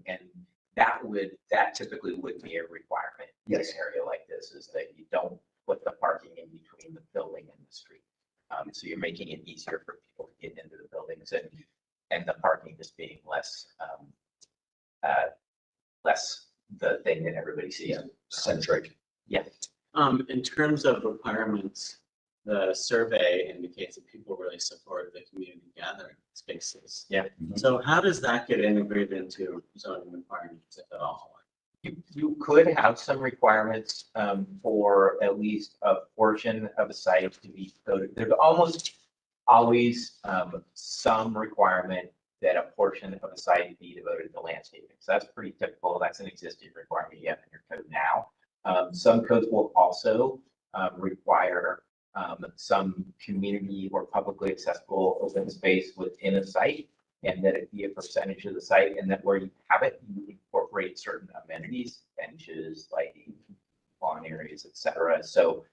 And that typically would be a requirement in an area like this, is that you don't put the parking in between the building and the street. So you're making it easier for people to get into the buildings, and the parking just being less the thing that everybody sees. Centric. Yeah. In terms of requirements, the survey indicates that people really support the community gathering spaces. Yeah. So how does that get integrated into zoning requirements, if at all? You could have some requirements for at least a portion of a site to be coded. There's almost always some requirement that a portion of a site be devoted to landscaping. So that's pretty typical. That's an existing requirement you have in your code now. Some codes will also require some community or publicly accessible open space within a site, and that it be a percentage of the site, and that where you have it, you incorporate certain amenities, benches, lighting, lawn areas, etc. So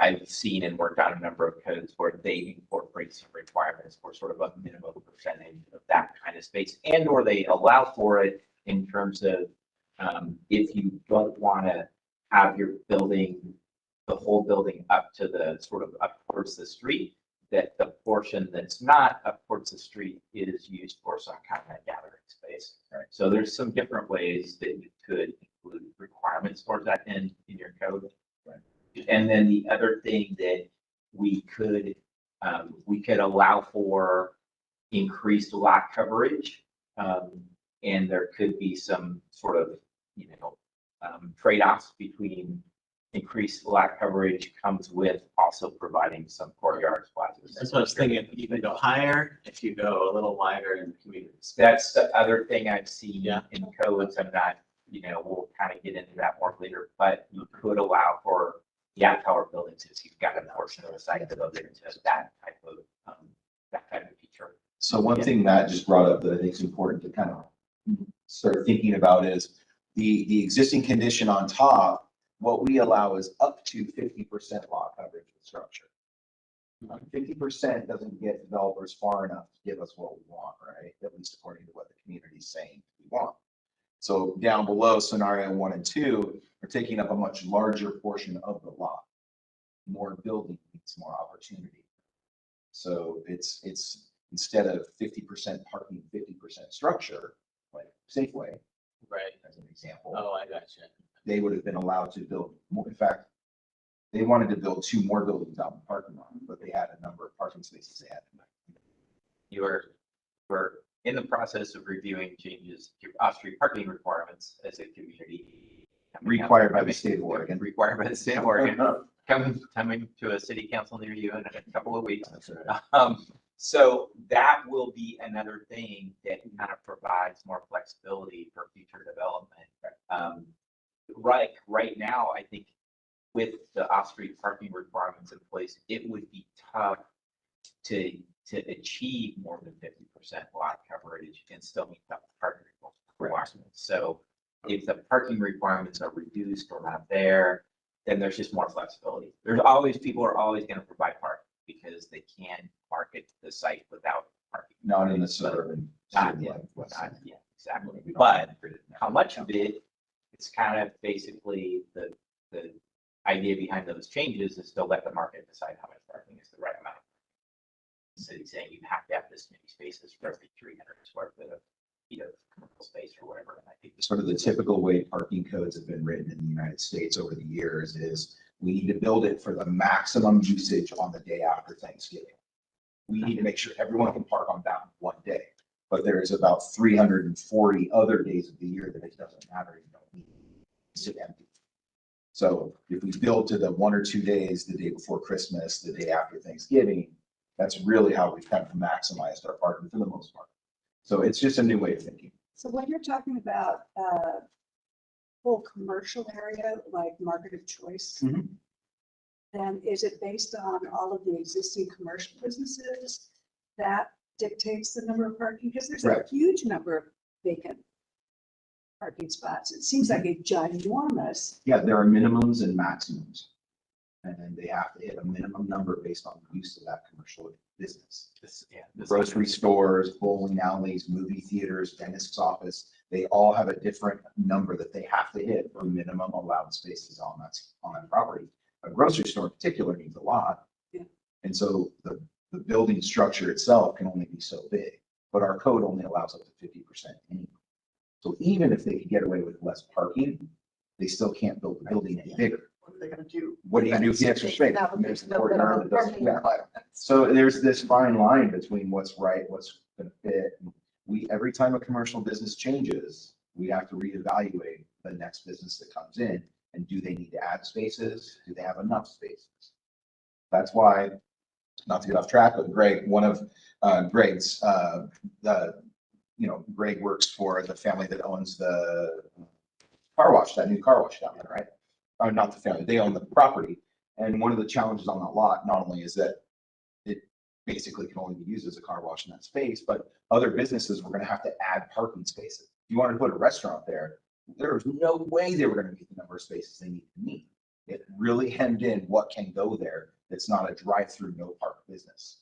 I've seen and worked on a number of codes where they incorporate incorporate some requirements for sort of a minimum percentage of that kind of space, and or they allow for it in terms of if you don't want to have your building, the whole building up to the sort of up towards the street, that the portion that's not up towards the street is used for some kind of gathering space. Right. So there's some different ways that you could include requirements for that in your code. Right. And then the other thing that we could allow for increased lot coverage, and there could be some sort of, trade-offs between increased lot coverage comes with also providing some courtyards, plazas. That's what I was thinking. You can go higher if you go a little wider in the community space. That's the other thing I've seen Yeah. in codes. I'm not, we'll kind of get into that more later, but you could allow for tower buildings if you've got a portion of the site that goes into that type of feature. So one thing Matt just brought up that I think is important to kind of start thinking about is the existing condition on top. What we allow is up to 50% lot coverage of the structure. 50% doesn't get developers far enough to give us what we want, right? At least according to what the community is saying we want. So down below, scenario 1 and 2 are taking up a much larger portion of the lot. More building means more opportunity. So it's instead of 50% parking, 50% structure, like Safeway, Right. as an example. Oh, I got you. They would have been allowed to build more. In fact, they wanted to build 2 more buildings out in the parking lot, but they had a number of parking spaces they had. We're in the process of reviewing changes to off-street parking requirements as a community. Required by the state of Oregon. Required by the state of Oregon, coming to a city council near you in a couple of weeks. That's right. So that will be another thing that kind of provides more flexibility for future development. Right now, I think with the off-street parking requirements in place, it would be tough to achieve more than 50% lot coverage and still meet the parking requirements. So if the parking requirements are reduced or not there, then there's just more flexibility. People are always going to provide parking because they can market the site without parking. Not in the suburban. Not yet, exactly. But how much of it, it's kind of basically the idea behind those changes is to let the market decide how much parking is the right amount. The city saying you have to have this many spaces for every 300 square foot of commercial space or whatever. And I think Sort of the typical way parking codes have been written in the United States over the years is we need to build it for the maximum usage on the day after Thanksgiving. We need to make sure everyone can park on that one day, but there's about 340 other days of the year that it doesn't matter. You don't need to sit empty. So if we build to the 1 or 2 days, the day before Christmas, the day after Thanksgiving, that's really how we've kind of maximized our parking for the most part. So it's just a new way of thinking. So when you're talking about whole commercial area, like market of choice, Mhm. then is it based on all of the existing commercial businesses that dictates the number of parking? Because there's a Correct. huge number of vacant parking spots. It seems like a ginormous. Yeah, there are minimums and maximums. And then they have to hit a minimum number based on the use of that commercial business. Grocery stores, bowling alleys, movie theaters, dentist's office, they all have a different number that they have to hit for minimum allowed spaces on that property. A grocery store in particular needs a lot. Yeah. And so the building structure itself can only be so big, but our code only allows up to 50% anyway. So even if they could get away with less parking, they still can't build the building any bigger. What are they gonna do? What do you do with the extra space? Now that there's no minimum parking requirement. So there's this fine line between what's right, what's gonna fit. Every time a commercial business changes, we have to reevaluate the next business that comes in. And do they need to add spaces? Do they have enough spaces? That's why, not to get off track, but Greg, one of Greg's, Greg works for the family that owns the car wash, that new car wash down there, right? Or not the family, they own the property. And one of the challenges on that lot, not only is that it basically can only be used as a car wash in that space, but other businesses were going to have to add parking spaces. If you wanted to put a restaurant there, there was no way they were going to meet the number of spaces they need to meet. It really hemmed in what can go there. It's not a drive-through, no park business.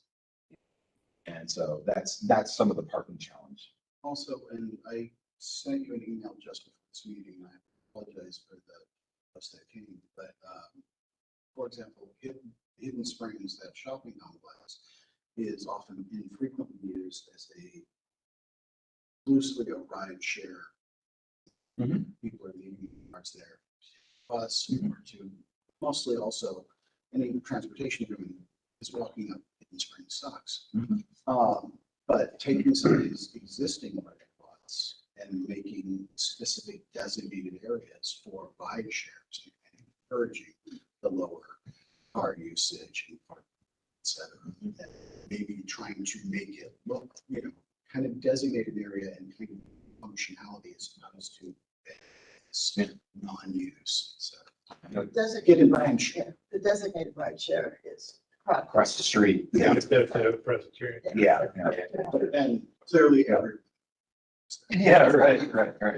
And so that's some of the parking challenge. Also, and I sent you an email just before this meeting, I apologize for the post that came, but, for example, Hidden Springs, that shopping complex, is often infrequently used as a loosely a ride share. Mhm. People are leaving cars there, bus or to, mostly also, any transportation doing is walking up Hidden Springs sucks. But taking some of these existing ride lots and making specific designated areas for ride shares and encouraging the lower car usage and et cetera. And maybe trying to make it look, kind of designated area and kind of functionality as opposed to non-use. So Designated ride share, the designated ride share is Across the street. Yeah. Presbyterian. Yeah. and clearly every. Yeah, right.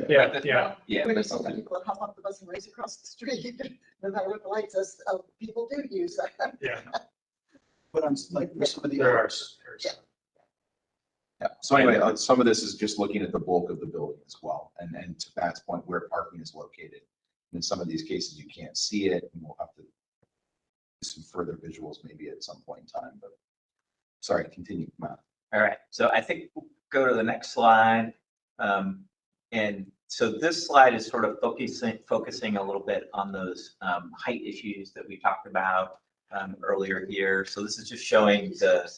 Yeah, yeah. Yeah. When you see the people that hop off the bus and race across the street, no matter what the light says, people do use that. Yeah. But I'm like, for some of the There are. others. Yeah. So anyway, some of this is just looking at the bulk of the building as well. And to Pat's point, where parking is located. In some of these cases, you can't see it, and we'll have to do some further visuals maybe at some point in time, but sorry, continue, Matt. All right, so I think we'll go to the next slide. And so this slide is sort of focusing a little bit on those height issues that we talked about earlier here. So this is just showing the,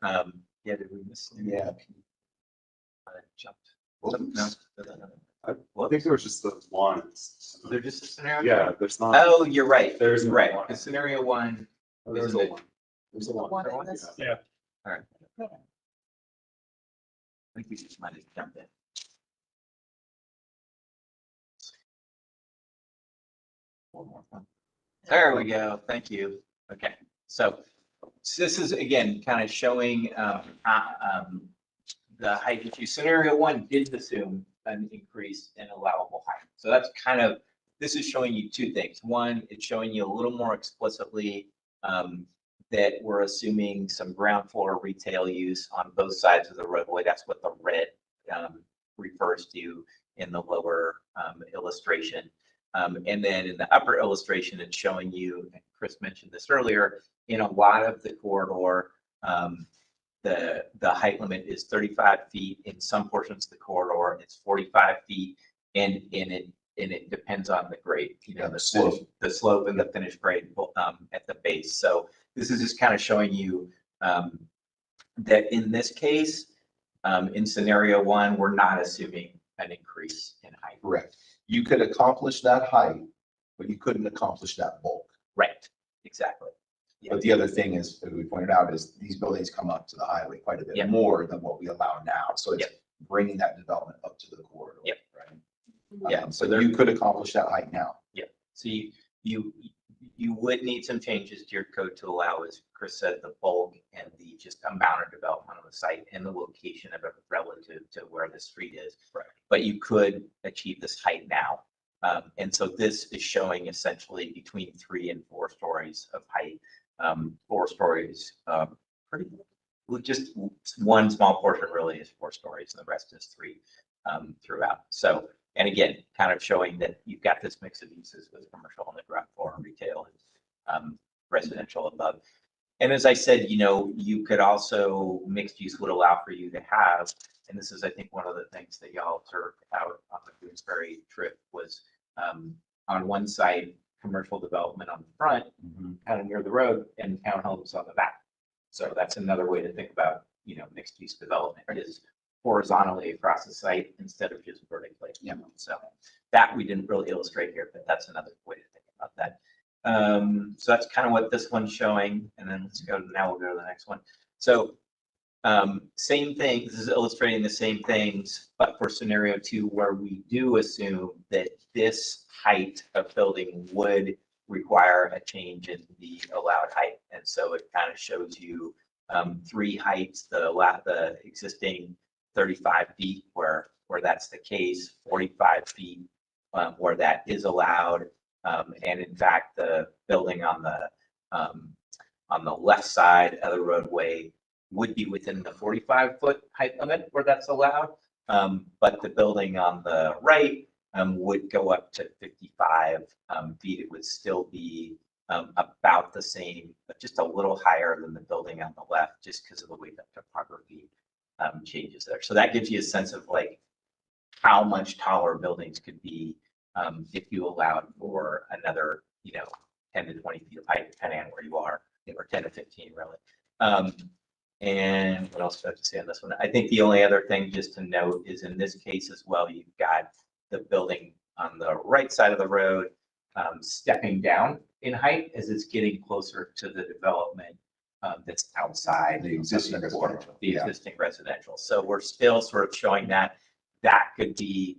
yeah, did we miss? Yeah. Jumped. No. I think there was just the one. They're just a scenario? Yeah, there's not. Oh, you're right. There's right. one. The scenario one. There's a one. There's a The one. one in this- Yeah. All right. I think we just might have jumped in. One more. There we go. Thank you. Okay. So this is again kind of showing the height issue. Scenario one did assume an increase in allowable height. So that's kind of, this is showing you two things. One, it's showing you a little more explicitly that we're assuming some ground floor retail use on both sides of the roadway. That's what the red refers to in the lower illustration. And then in the upper illustration, it's showing you, and Chris mentioned this earlier, in a lot of the corridor, the height limit is 35 feet. In some portions of the corridor, it's 45 feet, and it depends on the grade, the slope and the finished grade at the base. So this is just kind of showing you that in this case, in scenario one, we're not assuming an increase in height. Correct. You could accomplish that height, but you couldn't accomplish that bulk. Right, exactly. But the other thing is, as we pointed out, is these buildings come up to the highway quite a bit more than what we allow now. So it's bringing that development up to the corridor. Yep. Right. Yeah. So you could accomplish that height now. Yeah. So you would need some changes to your code to allow, as Chris said, the bulk and the just amount of development on the site and the location of it relative to where the street is. Right. But you could achieve this height now. And so this is showing essentially between 3 and 4 stories of height. 4 stories, just one small portion really is 4 stories and the rest is 3 throughout. So, and again, kind of showing that you've got this mix of uses with commercial on the ground floor and retail and residential above. And as I said, you could also, mixed use would allow for you to have, and this is, I think, one of the things that y'all observed out on the Gooseberry trip was on one side, commercial development on the front, kind of near the road, and townhomes on the back. So that's another way to think about, mixed use development is horizontally across the site instead of just vertically. So that we didn't really illustrate here, but that's another way to think about that. So that's kind of what this one's showing. And then now we'll go to the next one. So same thing, this is illustrating the same things, but for scenario 2, where we do assume that this height of building would require a change in the allowed height. And so it kind of shows you 3 heights, the existing 35 feet where that's the case, 45 feet where that is allowed. And in fact, the building on the left side of the roadway would be within the 45-foot height limit where that's allowed. But the building on the right would go up to 55 feet. It would still be about the same, but just a little higher than the building on the left, just because of the way that topography changes there. So that gives you a sense of like how much taller buildings could be if you allowed for another, 10 to 20 feet of height, depending on where you are, or 10 to 15 really. And what else do I have to say on this one? I think the only other thing just to note is in this case as well, you've got the building on the right side of the road stepping down in height as it's getting closer to the development that's outside The existing residential. the existing residential. So we're still sort of showing that could be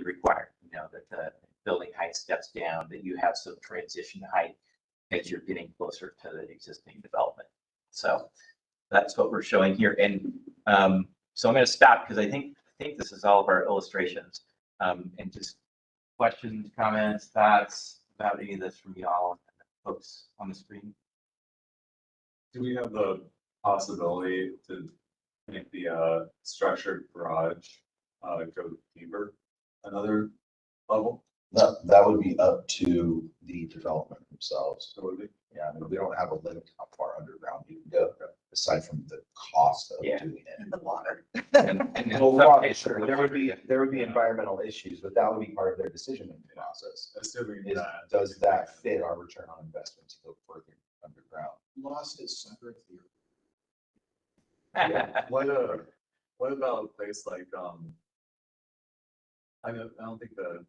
required, that the building height steps down, that you have some transition height as you're getting closer to the existing development. So that's what we're showing here. And so I'm going to stop because I think this is all of our illustrations. And just questions, comments, thoughts about any of this from y'all and the folks on the screen. Do we have the possibility to make the structured garage go deeper, another level? That would be up to the development themselves. So would we? Yeah, I mean, we don't have a limit how far underground you can go, aside from the cost of doing it. And the water. And Well, water, sure, there would be environmental issues, but that would be part of their decision-making process. Assuming Is, that. does that fit our return on investment to go further underground? Lost is separate here. What about a place like, I don't think the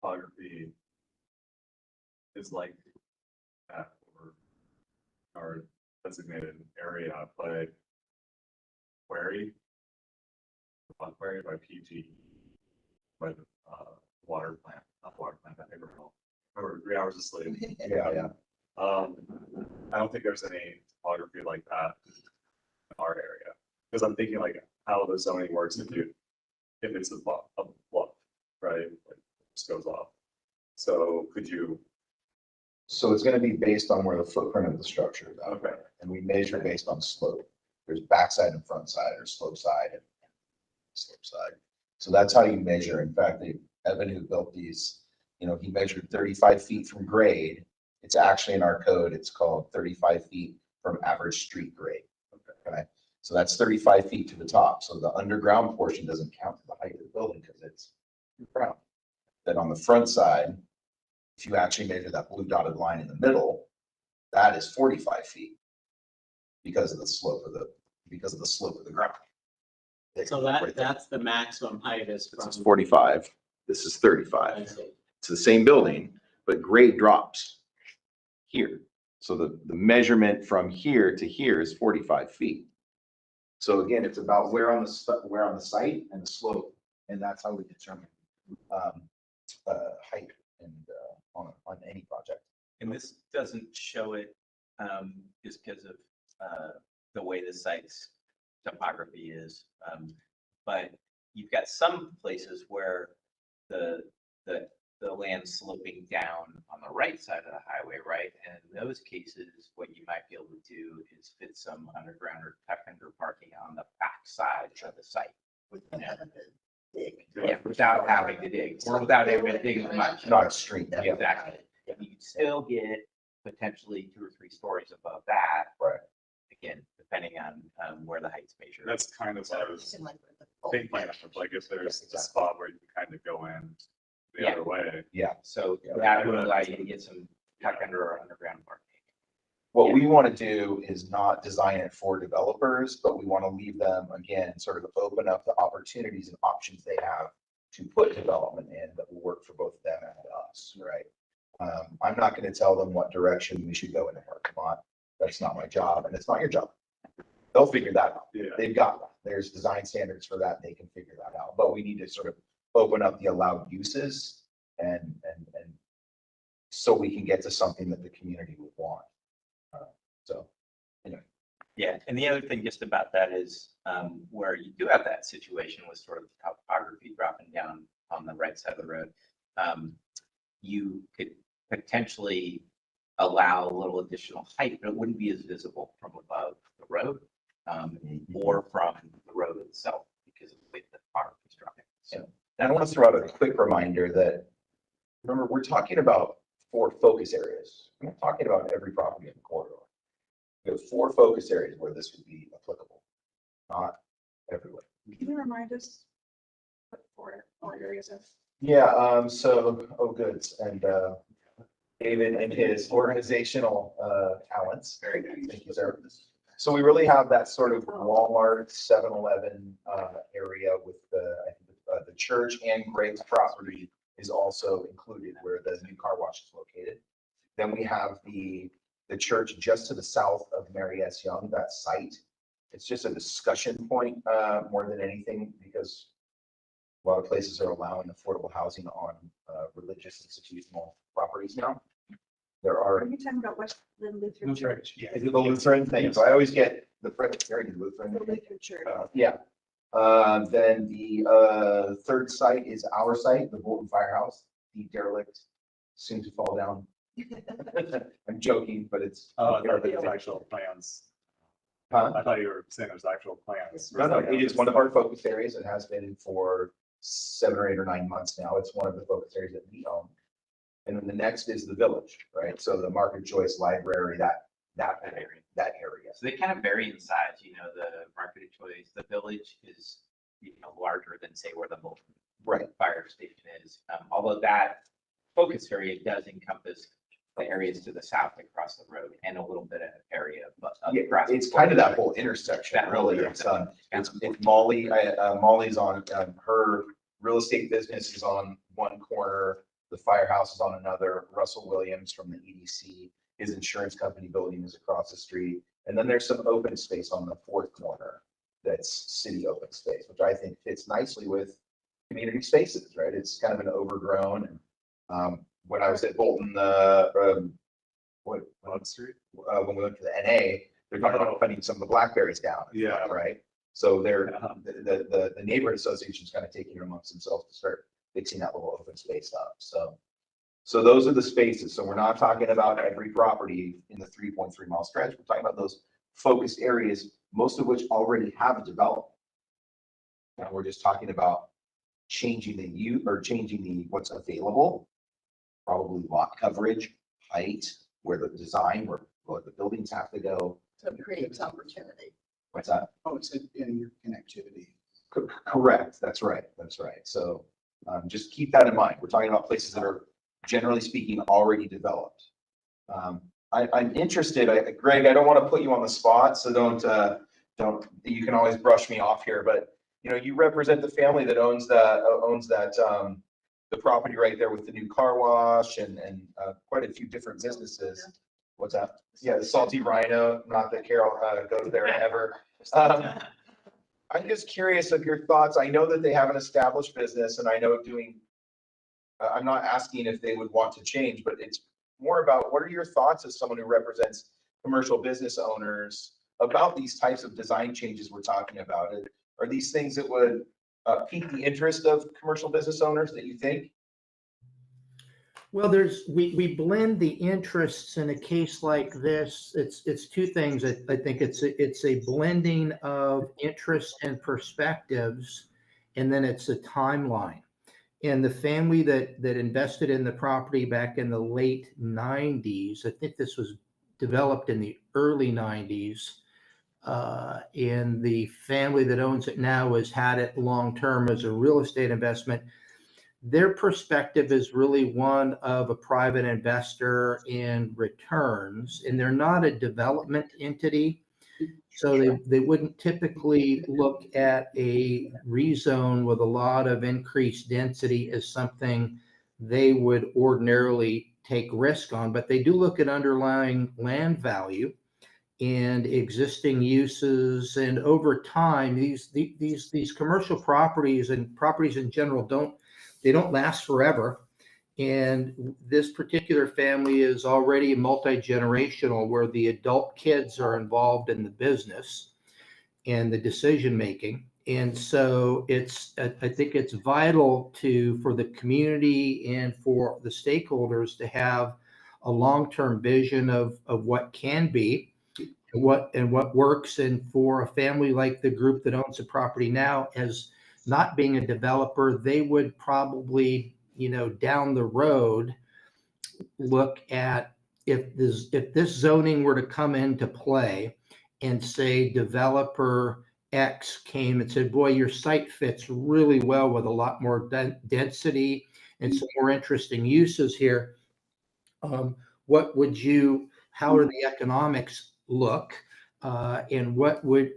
topography is like that or our designated area, but Quarry by PG, by the water plant, not water plant, I never know. Or 3 hours of sleep. Yeah. I don't think there's any topography like that in our area. Because I'm thinking like how the zoning works if it's a bluff, right? Like, it just goes off. So could you? So it's gonna be based on where the footprint of the structure is. Okay. And we measure based on slope. There's backside and front side, or slope side and slope side. So that's how you measure. In fact, Evan, who built these, he measured 35 feet from grade. It's actually in our code, it's called 35 feet from average street grade. Okay. So that's 35 feet to the top. So the underground portion doesn't count to the height of the building because it's ground. Then on the front side, if you actually measure that blue dotted line in the middle, that is 45 feet because of the slope of the ground. So that's the maximum height is from. This is 45. This is 35. I see. It's the same building, but grade drops here. So the measurement from here to here is 45 feet. So again, it's about where on the site and the slope, and that's how we determine height and on any project. And this doesn't show it just because of the way the site's topography is. But you've got some places where the land's sloping down on the right side of the highway, right? And in those cases, what you might be able to do is fit some underground or tuck under parking on the back side of the site. Yeah, without having to dig, or without having to dig as much. Not a street. Yeah. Exactly. You can still get potentially 2 or 3 stories above that. Right. Again, depending on where the height's measured. That's kind of what I was thinking, like if there's a spot where you can kind of go in the other way. Yeah. So that would allow you to get some tuck under or underground parking. What we want to do is not design it for developers, but we want to leave them, again, sort of open up the opportunities and options they have to put development in that will work for both them and us, right? I'm not going to tell them what direction we should go in the parking lot. That's not my job, and it's not your job. They'll figure that out. Yeah. They've got that. There's design standards for that. They can figure that out. But we need to sort of open up the allowed uses and so we can get to something that the community would want. So, Yeah, and the other thing just about that is where you do have that situation with sort of topography dropping down on the right side of the road, you could potentially allow a little additional height, but it wouldn't be as visible from above the road, or from the road itself because of the way the park is driving. So And I want to throw out a quick reminder that, remember, we're talking about 4 focus areas. We're not talking about every property in the corridor. We have 4 focus areas where this would be applicable, not everywhere. Can you remind us what four areas of? Yeah, goods, and David and his organizational talents. very nice. Thank you, sir. So we really have that sort of Walmart, 7-Eleven area with the church, and Greg's property is also included where the new car wash is located. Then we have the church just to the south of Mary S. Young, that site. It's just a discussion point more than anything, because a lot of places are allowing affordable housing on religious institutional properties now. There are you talking about West Lutheran Church, yeah. the Lutheran thing, so I always get the Presbyterian Lutheran. The Lutheran Church. Yeah. Then the third site is our site, the Bolton Firehouse, the derelict, soon to fall down. I'm joking, but it's. Oh, I thought there was actual plans. Huh? I thought you were saying there's actual plans. No, it is one of our focus areas. It has been for 7 or 8 or 9 months now. It's one of the focus areas that we own. And then the next is the village, right? So the Market Choice Library, that area. So they kind of vary in size, the Market of Choice, the village is, larger than say where the Bolton Right. fire station is. Although that focus area does encompass the areas to the south across the road and a little bit of area, but Yeah, across the it's kind of border. that whole intersection, That whole really. intersection. It's Molly, Molly's on, her real estate business is on one corner, the firehouse is on another, Russell Williams from the EDC, his insurance company building is across the street. And then there's some open space on the 4th corner that's city open space, which I think fits nicely with community spaces, right? It's kind of an overgrown, and when I was at Bolton, Street? when we went to the NA, they're talking about cutting some of the blackberries down. Yeah. Right? So they're, Yeah. the neighborhood association's kind of taking it amongst themselves to start fixing that little open space up. So those are the spaces. So we're not talking about every property in the 3.3 mile stretch. We're talking about those focused areas, most of which already have development. And we're just talking about changing what's available, probably lot coverage, height, where the design, where the buildings have to go. So it creates opportunity. What's that? Oh, it's in your connectivity. Correct. That's right. So just keep that in mind. We're talking about places that are, generally speaking, already developed. I'm interested, Greg, I don't want to put you on the spot, so don't, you can always brush me off here, but you represent the family that owns that, the property right there with the new car wash and quite a few different businesses. What's that? Yeah, the Salty Rhino, not that Carol goes there ever. I'm just curious of your thoughts. I know that they have an established business, and I know I'm not asking if they would want to change, but it's more about what are your thoughts as someone who represents commercial business owners about these types of design changes we're talking about? Are these things that would pique the interest of commercial business owners that you think? Well, we blend the interests in a case like this. It's 2 things. I think it's a blending of interests and perspectives, and then it's a timeline. And the family that invested in the property back in the late 90s, I think this was developed in the early 90s, and the family that owns it now has had it long-term as a real estate investment. Their perspective is really one of a private investor in returns, and they're not a development entity. So they wouldn't typically look at a rezone with a lot of increased density as something they would ordinarily take risk on, but they do look at underlying land value and existing uses. And over time, these commercial properties and properties in general don't last forever. And this particular family is already multi-generational, where the adult kids are involved in the business and the decision making. And so I think it's vital for the community and for the stakeholders to have a long-term vision of what can be. what works. And for a family like the group that owns the property now, as not being a developer, they would probably, down the road, look at if this zoning were to come into play and say developer X came and said, boy, your site fits really well with a lot more density and some more interesting uses here. How are the economics look? And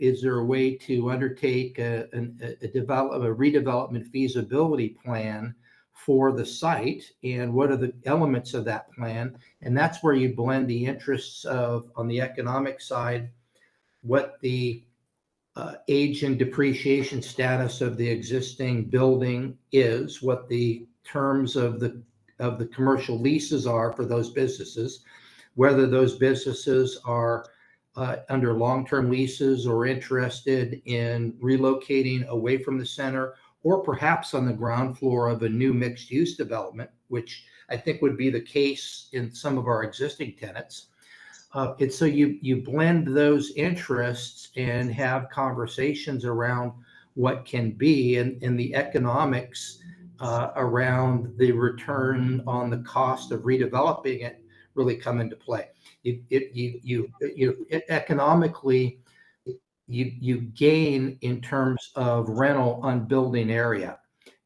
is there a way to undertake a redevelopment feasibility plan for the site? And what are the elements of that plan? And that's where you blend the interests of, on the economic side, what the age and depreciation status of the existing building is, what the terms of the commercial leases are for those businesses, whether those businesses are under long-term leases or interested in relocating away from the center, or perhaps on the ground floor of a new mixed-use development, which I think would be the case in some of our existing tenants. And so you blend those interests and have conversations around what can be, and the economics around the return on the cost of redeveloping it really come into play. Economically, you gain in terms of rental on building area,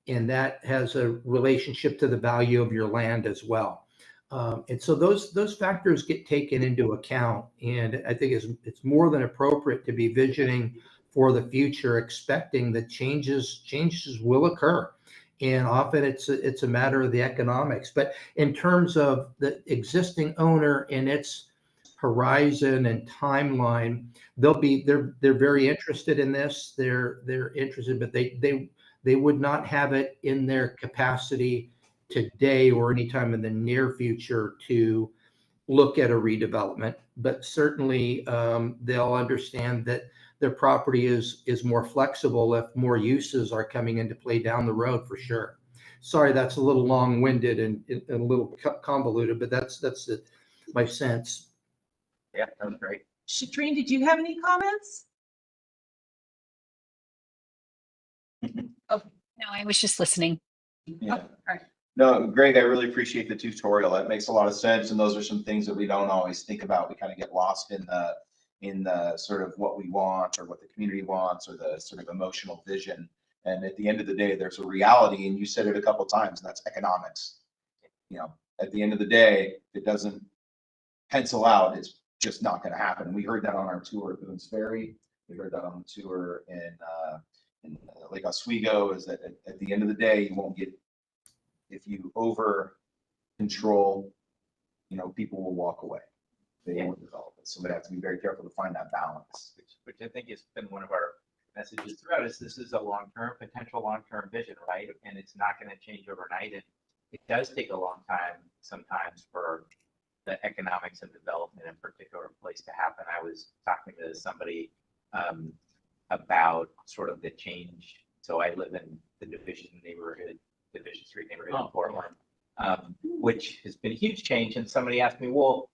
and that has a relationship to the value of your land as well. And so those factors get taken into account, and I think it's more than appropriate to be visioning for the future, expecting that changes will occur, and often it's a matter of the economics. But in terms of the existing owner and its horizon and timeline, they're very interested in this. They're interested, but they would not have it in their capacity today or anytime in the near future to look at a redevelopment. But certainly they'll understand that their property is more flexible if more uses are coming into play down the road, for sure. Sorry, that's a little long-winded and a little convoluted, but that's my sense. Yeah, that was great. Shatrine, did you have any comments? No, I was just listening. Yeah. All right. No, Greg, I really appreciate the tutorial. That makes a lot of sense. And those are some things that we don't always think about. We kind of get lost in the sort of what we want or what the community wants or the sort of emotional vision. And at the end of the day, there's a reality, and you said it a couple of times, and that's economics. At the end of the day, it doesn't pencil out. It's just not going to happen. And we heard that on our tour at Boone's Ferry. We heard that on the tour in Lake Oswego, is that at the end of the day, you won't get, if you over control, people will walk away. They won't develop it. So we have to be very careful to find that balance. Which I think has been one of our messages throughout, is this is a potential long-term vision, right? And it's not going to change overnight. And it does take a long time sometimes for the economics of development in a particular place to happen. I was talking to somebody about sort of the change. So I live in the Division Street neighborhood in Portland, which has been a huge change. And somebody asked me, well,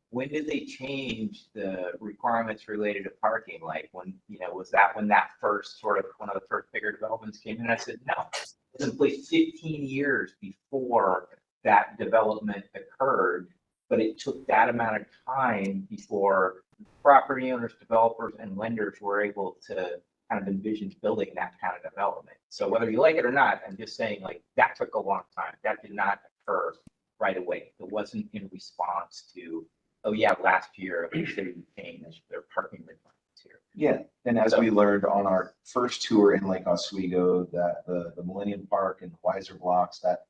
when did they change the requirements related to parking? Like was that when that first one of the first bigger developments came in? And I said, no, it was in place 15 years before that development occurred. But it took that amount of time before property owners, developers, and lenders were able to kind of envision building that kind of development. So whether you like it or not, I'm just saying, like, that took a long time. That did not occur right away. It wasn't in response to, oh yeah, last year they changed their parking requirements here. Yeah, and as we learned on our first tour in Lake Oswego, that the Millennium Park and the Weiser blocks, that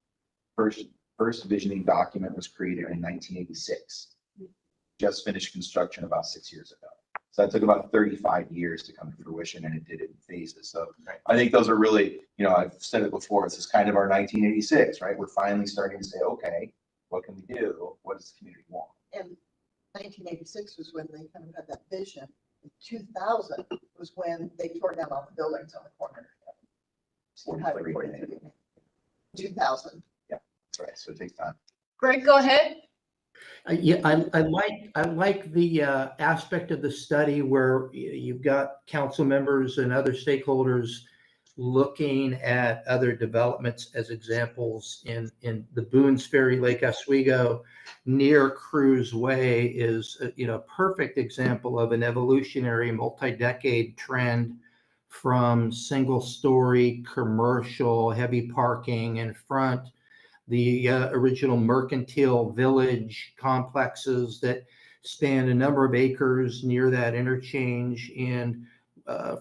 first visioning document was created in 1986. Just finished construction about 6 years ago. So that took about 35 years to come to fruition, and it did it in phases. So I think those are really, I've said it before, this is kind of our 1986, right? We're finally starting to say, okay, what can we do? What does the community want? And 1986 was when they kind of had that vision. In 2000 was when they tore down all the buildings on the corner. 2000. Yeah, that's right. So it takes time. Greg, go ahead. I like the aspect of the study where you've got council members and other stakeholders looking at other developments as examples in the Boone's Ferry, Lake Oswego, near Cruise Way is, a perfect example of an evolutionary multi-decade trend from single-story commercial heavy parking in front, the original mercantile village complexes that span a number of acres near that interchange. And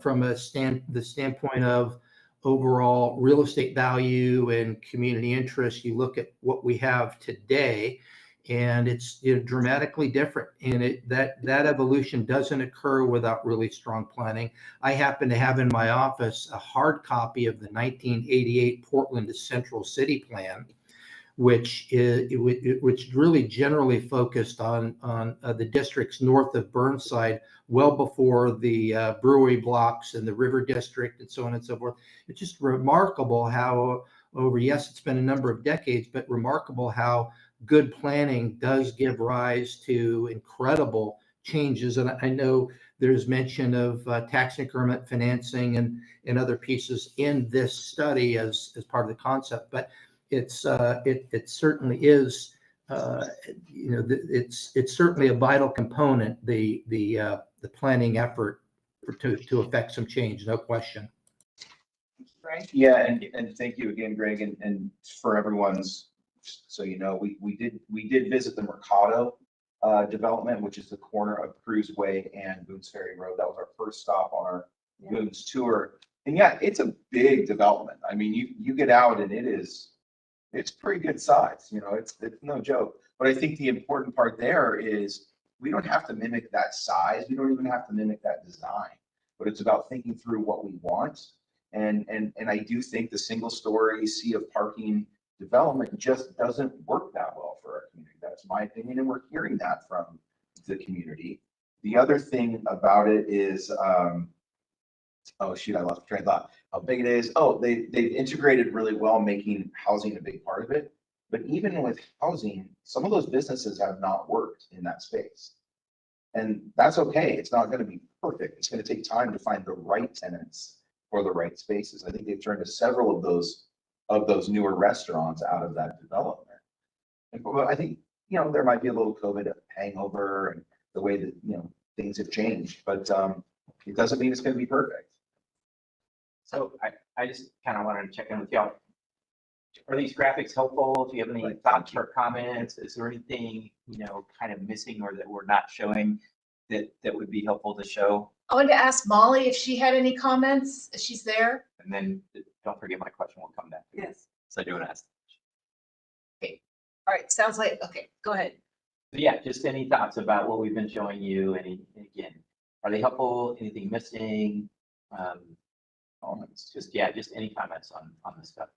from the standpoint of overall real estate value and community interest, you look at what we have today, and it's dramatically different. And that evolution doesn't occur without really strong planning. I happen to have in my office a hard copy of the 1988 Portland to Central City Plan, which really generally focused on the districts north of Burnside, well before the brewery blocks and the River District and so on and so forth. It's just remarkable how yes, it's been a number of decades, but remarkable how good planning does give rise to incredible changes. And I know there's mention of tax increment financing and other pieces in this study as part of the concept, but it certainly is, it's certainly a vital component, the planning effort to affect some change, no question. Right? Yeah, and thank you again, Greg, and for everyone's, so we did visit the Mercado development, which is the corner of Cruise Way and Boone's Ferry Road. That was our first stop on our Boone's tour. And yeah, it's a big development. I mean, you get out and it's pretty good size, it's no joke. But I think the important part there is we don't have to mimic that size. We don't even have to mimic that design, but it's about thinking through what we want. And I do think the single story sea of parking development just doesn't work that well for our community. That's my opinion. And we're hearing that from the community. The other thing about it is, oh shoot, I lost train of thought. How big it is. Oh, they've integrated really well, making housing a big part of it. But even with housing, some of those businesses have not worked in that space. And that's okay. It's not going to be perfect. It's going to take time to find the right tenants for the right spaces. I think they've turned to several of those newer restaurants out of that development. And I think, there might be a little COVID hangover and the way that, things have changed, but it doesn't mean it's going to be perfect. So I just kind of wanted to check in with y'all. Are these graphics helpful? Do you have any thoughts or comments? Is there anything, kind of missing or that we're not showing that would be helpful to show? I wanted to ask Molly if she had any comments. She's there. And then don't forget my question will come back. Yes. So I do want to ask. Okay. All right. Sounds like, okay, go ahead. Yeah, just any thoughts about what we've been showing you? And again, are they helpful? Anything missing? Just any comments on the stuff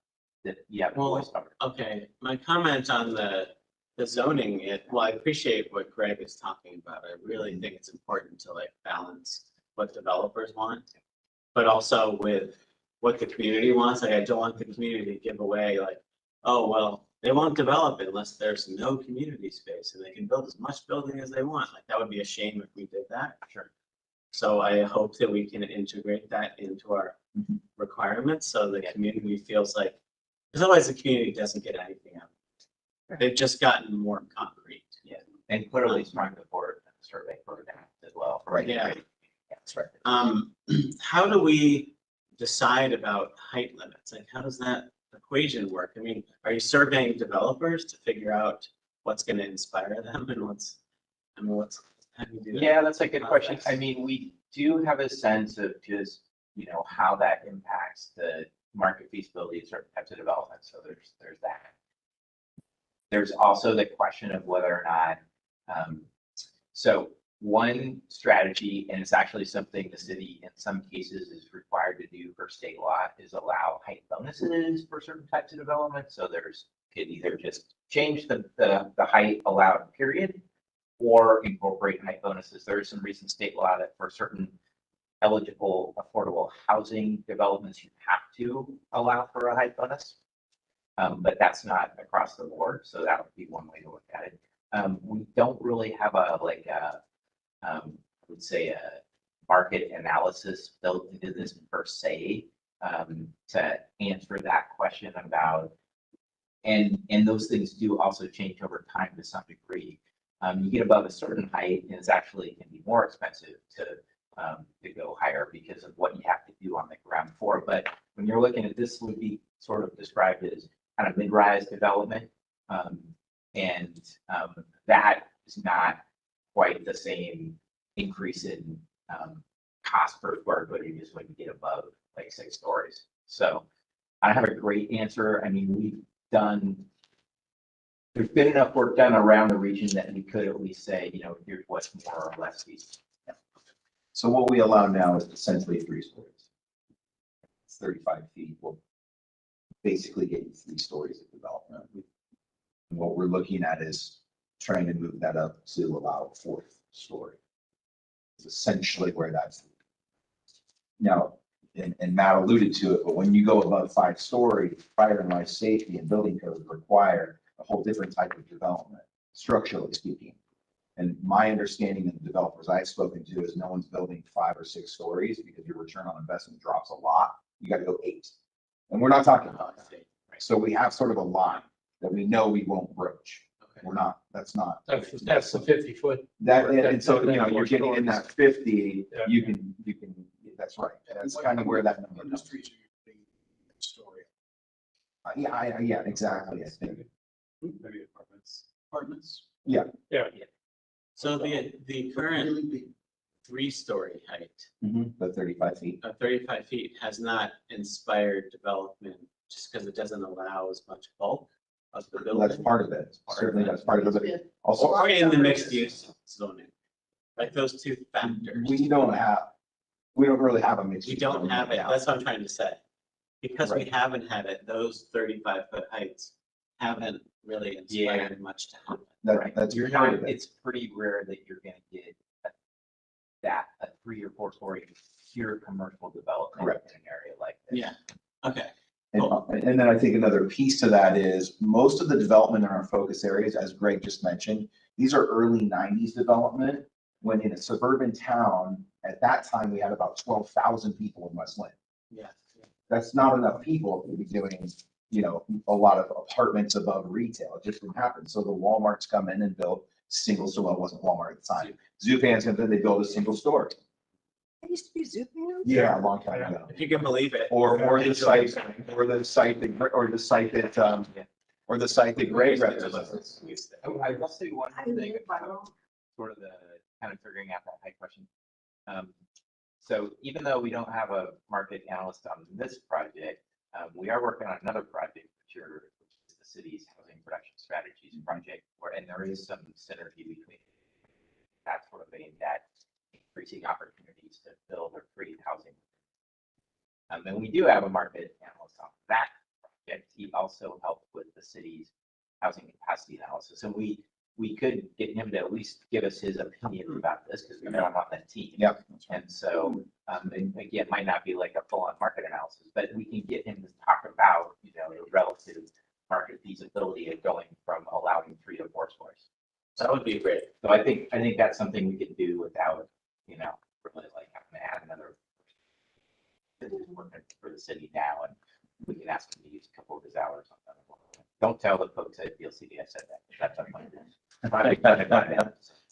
that you have voiced over. Okay, my comment on the zoning, I appreciate what Greg is talking about. I really think it's important to balance what developers want, but also with what the community wants. I don't want the community to give away oh, well, they won't develop unless there's no community space and they can build as much building as they want. That would be a shame if we did that. Sure. So I hope that we can integrate that into our requirements so the community feels like, because otherwise the community doesn't get anything out of it. They've just gotten more concrete. Yeah, and clearly trying to support the survey for that as well. Right. Yeah. That's right. How do we decide about height limits? How does that equation work? I mean, are you surveying developers to figure out what's going to inspire them and how do you do that? Yeah, that's a good question. I mean, we do have a sense of just, how that impacts the market feasibility of certain types of development. So there's that. There's also the question of whether or not, so one strategy, and it's actually something the city in some cases is required to do for state law, is allow height bonuses for certain types of development. So could either just change the height allowed period or incorporate height bonuses. There is some recent state law that for certain eligible affordable housing developments, you have to allow for a height bonus. But that's not across the board. So that would be one way to look at it. We don't really have a, like, I would say a market analysis built into this per se, to answer that question about, and those things do also change over time to some degree. You get above a certain height and it's actually can be more expensive to go higher because of what you have to do on the ground floor. But when you're looking at this, would be sort of described as kind of mid-rise development. And that is not quite the same increase in cost per square footage as when you get above like 6 stories. So I don't have a great answer. I mean, there's been enough work done around the region that we could at least say, you know, here's what's more or less feasible. So what we allow now is essentially 3 stories. It's 35 feet. We'll basically get you 3 stories of development. And what we're looking at is trying to move that up to allow a 4th story. It's essentially where that's. Now, and Matt alluded to it, but when you go above 5 stories, fire and life safety and building codes require a whole different type of development, structurally speaking. And my understanding of the developers I've spoken to is no one's building 5 or 6 stories because your return on investment drops a lot. You got to go 8. And we're not talking about that. So we have sort of a line that we know we won't broach. We're not, that's the 50-foot. That, and so, you know, you're getting in that 50, Yeah. you can, that's right. That's kind of where that number comes. Industries are putting story. Yeah, exactly, I think. Maybe apartments. Yeah. Yeah. So the current Really big. 3-story height The 35 feet. of 35 feet has not inspired development just because it doesn't allow as much bulk of the Well, that's building. part of it. Certainly that's part of it. Also, Or in the mixed use zoning, like those 2 factors. we don't really have a mixed. We use don't zone have right it, now. that's what I'm trying to say. Because we Right. haven't had it, those 35-foot heights haven't really inspired much to happen. That's You're part not, of it. it's pretty rare that you're gonna get a 3 or 4 story pure commercial development Correct. in an area like this. Yeah, okay. And then I think another piece to that is most of the development in our focus areas, as Greg just mentioned, these are early 90s development. When in a suburban town, at that time, we had about 12,000 people in West Lynn. Yeah. That's not enough people to be doing, you know, a lot of apartments above retail. It just didn't happen. So the Walmarts come in and build single store. Well, it wasn't Walmart at the time. Zupan's gonna, they build a single story. It used to be Zupan. Yeah, a long time ago. If you can believe it. Or the site that, or the site that Greg represents. I will say one I thing live by about sort of the kind of figuring out that height question. So even though we don't have a market analyst on this project, we are working on another project, which is the city's housing production strategies project, and there is some synergy between that sort of aimed at increasing opportunities to build or create housing. And we do have a market analyst on that project. He also helped with the city's housing capacity analysis. And we could get him to at least give us his opinion about this because we know him on that team. Yep. And so, and again, it might not be like a full-on market analysis, but we can get him to talk about, you know, the relative market feasibility of going from allowing 3 to 4 stories. That would be great. So I think that's something we could do without, you know, really like having to add another person who's working for the city now, and we can ask him to use a couple of his hours on that. Don't tell the folks at DLCD I said that. That's up my.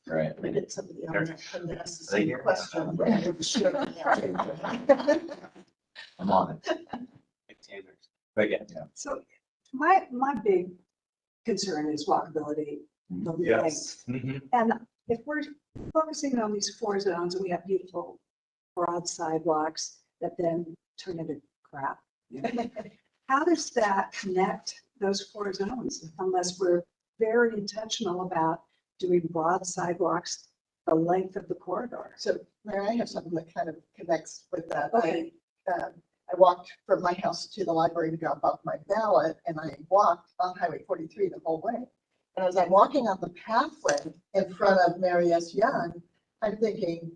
Right. We did somebody else come to ask the They same hear question. I'm on it. But yeah. So my big concern is walkability. of the Yes. thing. And if we're focusing on these 4 zones and we have beautiful broad sidewalks that then turn into crap, how does that connect those 4 zones unless we're very intentional about doing broad sidewalks the length of the corridor? So Mary, I have something that kind of connects with that. Okay. I walked from my house to the library to drop off my ballot, and I walked on Highway 43 the whole way. And as I'm walking on the pathway in front of Mary S. Young, I'm thinking,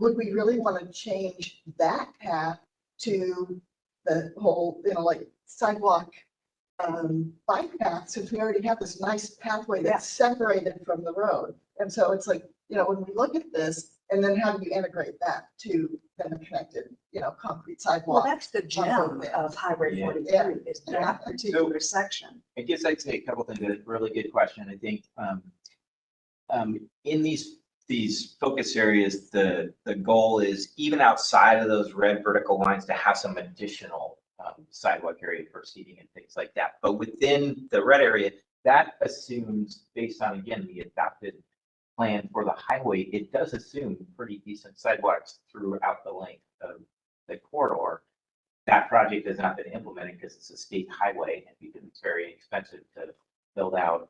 would we really want to change that path to the whole, you know, like sidewalk bike path, since we already have this nice pathway that's separated from the road. And so it's like, you know, when we look at this, and then how do you integrate that to then a connected, you know, concrete Well, sidewalk? that's the gem of Highway Yeah. 43 is that particular section. I guess I'd say a couple things. A really good question. I think in these focus areas, the goal is even outside of those red vertical lines to have some additional sidewalk area for seating and things like that. But within the red area, that assumes, based on, again, the adopted plan for the highway, it does assume pretty decent sidewalks throughout the length of the corridor. That project has not been implemented because it's a state highway and because it's very expensive to build out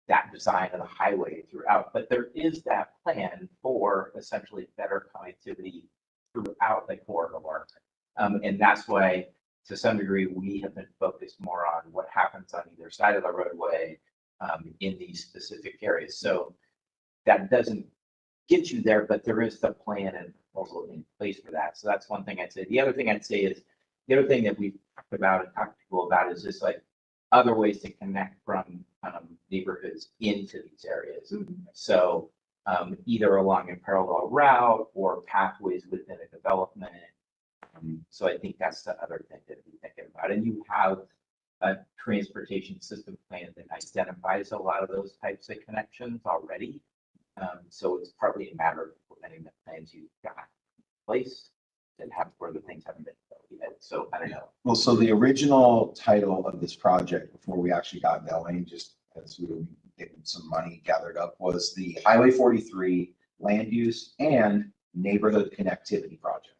that design of the highway throughout. But there is that plan for essentially better connectivity throughout the corridor. And that's why, to some degree, we have been focused more on what happens on either side of the roadway in these specific areas. So that doesn't get you there, but there is the plan and proposal in place for that. So that's one thing I'd say. The other thing I'd say is, the other thing that we've talked about and talked to people about is just like other ways to connect from neighborhoods into these areas. So either along a parallel route or pathways within a development. So I think that's the other thing that we're thinking about. And you have a transportation system plan that identifies a lot of those types of connections already. So it's partly a matter of implementing the plans you've got in place and have where the things haven't been built yet. So I don't know. Well, so the original title of this project before we actually got going, just as we were getting some money gathered up, was the Highway 43 Land Use and Neighborhood Connectivity Project.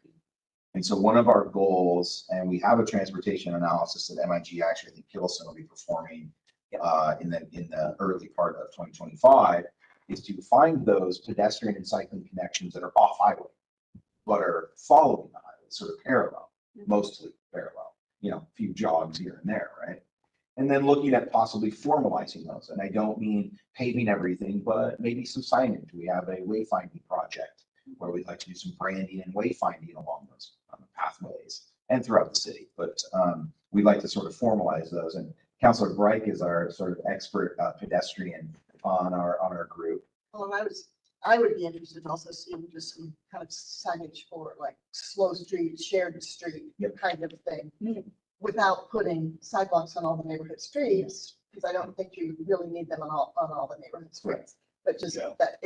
And so one of our goals, and we have a transportation analysis that MIG actually, I think Kittleson will be performing in the early part of 2025, is to find those pedestrian and cycling connections that are off highway, but are following the highway, sort of parallel, mostly parallel, you know, a few jogs here and there, right? And then looking at possibly formalizing those. And I don't mean paving everything, but maybe some signage. We have a wayfinding project where we'd like to do some branding and wayfinding along those pathways and throughout the city. But we'd like to sort of formalize those. And Councilor Reich is our sort of expert pedestrian on our group. Well, and I would be interested in also seeing just some kind of signage for like slow street, shared street kind of thing, without putting sidewalks on all the neighborhood streets, because I don't think you really need them on all the neighborhood streets. But just that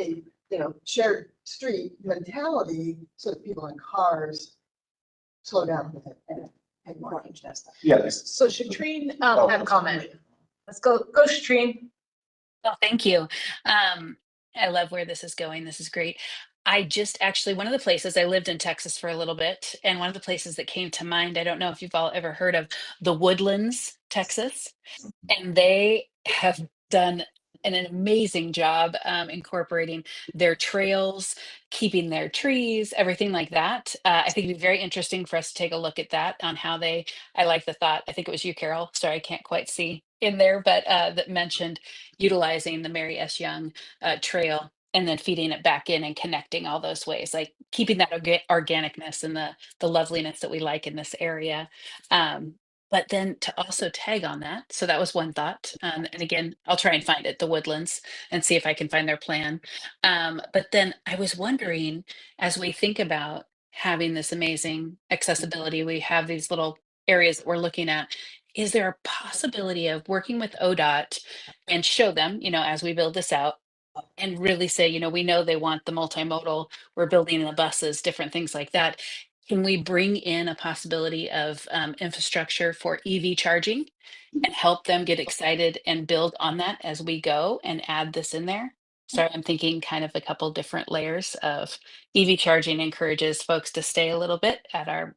shared street mentality so that people in cars slow down with it and pay more attention to that stuff. Yes. So Shatrine had a comment. Let's go Shatrine. Well, thank you. I love where this is going. This is great. I just actually, one of the places I lived in Texas for a little bit, and one of the places that came to mind, I don't know if you've all ever heard of the Woodlands, Texas, and they have done an amazing job incorporating their trails, keeping their trees, everything like that. I think it'd be very interesting for us to take a look at that on how they, I like the thought, I think it was you, Carol, sorry, I can't quite see in there, but that mentioned utilizing the Mary S. Young trail and then feeding it back in and connecting all those ways, like keeping that organicness and the loveliness that we like in this area. But then to also tag on that. So that was one thought. And again, I'll try and find it, the Woodlands, and see if I can find their plan. But then I was wondering, as we think about having this amazing accessibility, we have these little areas that we're looking at. Is there a possibility of working with ODOT and show them, as we build this out, and really say, we know they want the multimodal, we're building the buses, different things like that. Can we bring in a possibility of infrastructure for EV charging and help them get excited and build on that as we go and add this in there? So I'm thinking kind of a couple different layers of EV charging encourages folks to stay a little bit at our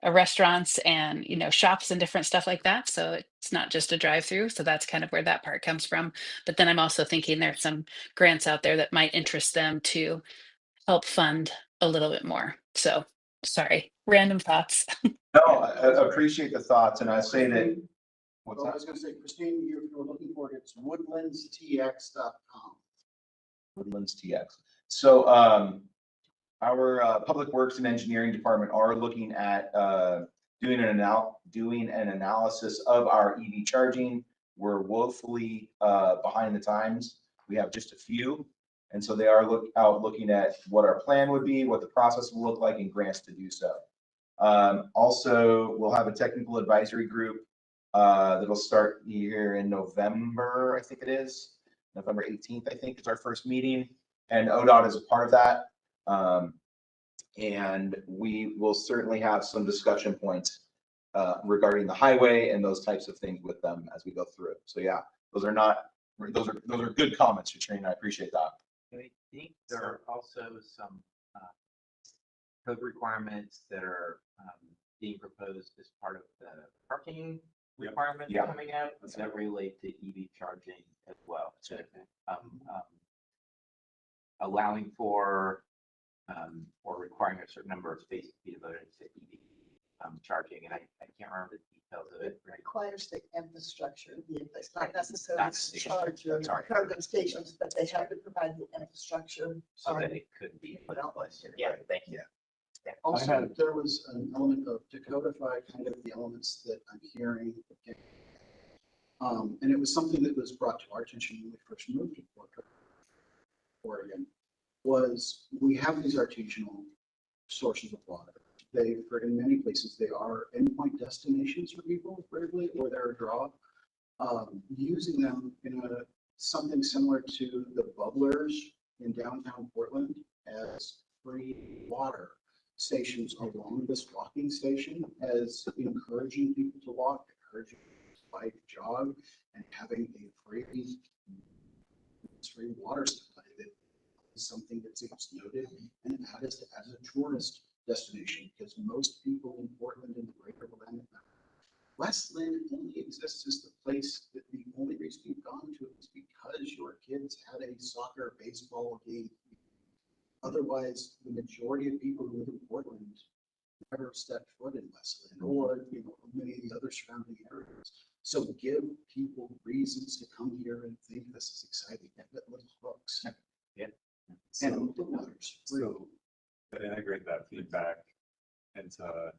restaurants and, shops and different stuff like that. So it's not just a drive through. So that's kind of where that part comes from. But then I'm also thinking there's some grants out there that might interest them to help fund a little bit more. So sorry, random thoughts. No, I appreciate the thoughts, and I say that. What's Well, I that? was gonna say, Christine, if you're looking for it, it's woodlandstx.com. Woodlands TX. So our Public Works and Engineering Department are looking at doing an analysis of our EV charging. We're woefully behind the times. We have just a few. And so they are looking at what our plan would be, what the process will look like, and grants to do so. Also, we'll have a technical advisory group that'll start here in November, I think it is. November 18th, I think, is our first meeting. And ODOT is a part of that. And we will certainly have some discussion points regarding the highway and those types of things with them as we go through it. So yeah, those are good comments, Katrina. I appreciate that. I think there are also some code requirements that are being proposed as part of the parking requirements Yeah. coming out that relate to EV charging as well. So, allowing for or requiring a certain number of spaces to be devoted to EV charging, and I can't remember the details of it. Right? Requires the infrastructure to be in place, not necessarily That's the- charge or that's right. charging stations, but they have to provide the infrastructure. So that it could be put in place. Yeah, thank you. Also, there was an element of to codify kind of the elements that I'm hearing. And it was something that was brought to our attention when we first moved to Oregon, was we have these artisanal sources of water. In many places, they are endpoint destinations for people, rarely, or they're a draw. Using them in something similar to the bubblers in downtown Portland as free water stations along this walking station, as encouraging people to walk, encouraging people to bike, jog, and having a free water supply that is something that seems noted and added as a tourist destination, because most people in Portland and the greater Willamette Westland only exists as the place that the only reason you've gone to it is because your kids had a soccer baseball game. Otherwise, the majority of people who live in Portland never stepped foot in Westland or many of the other surrounding areas. So give people reasons to come here and think this is exciting. Get little hooks. Yeah. And the water's free. So to integrate that feedback into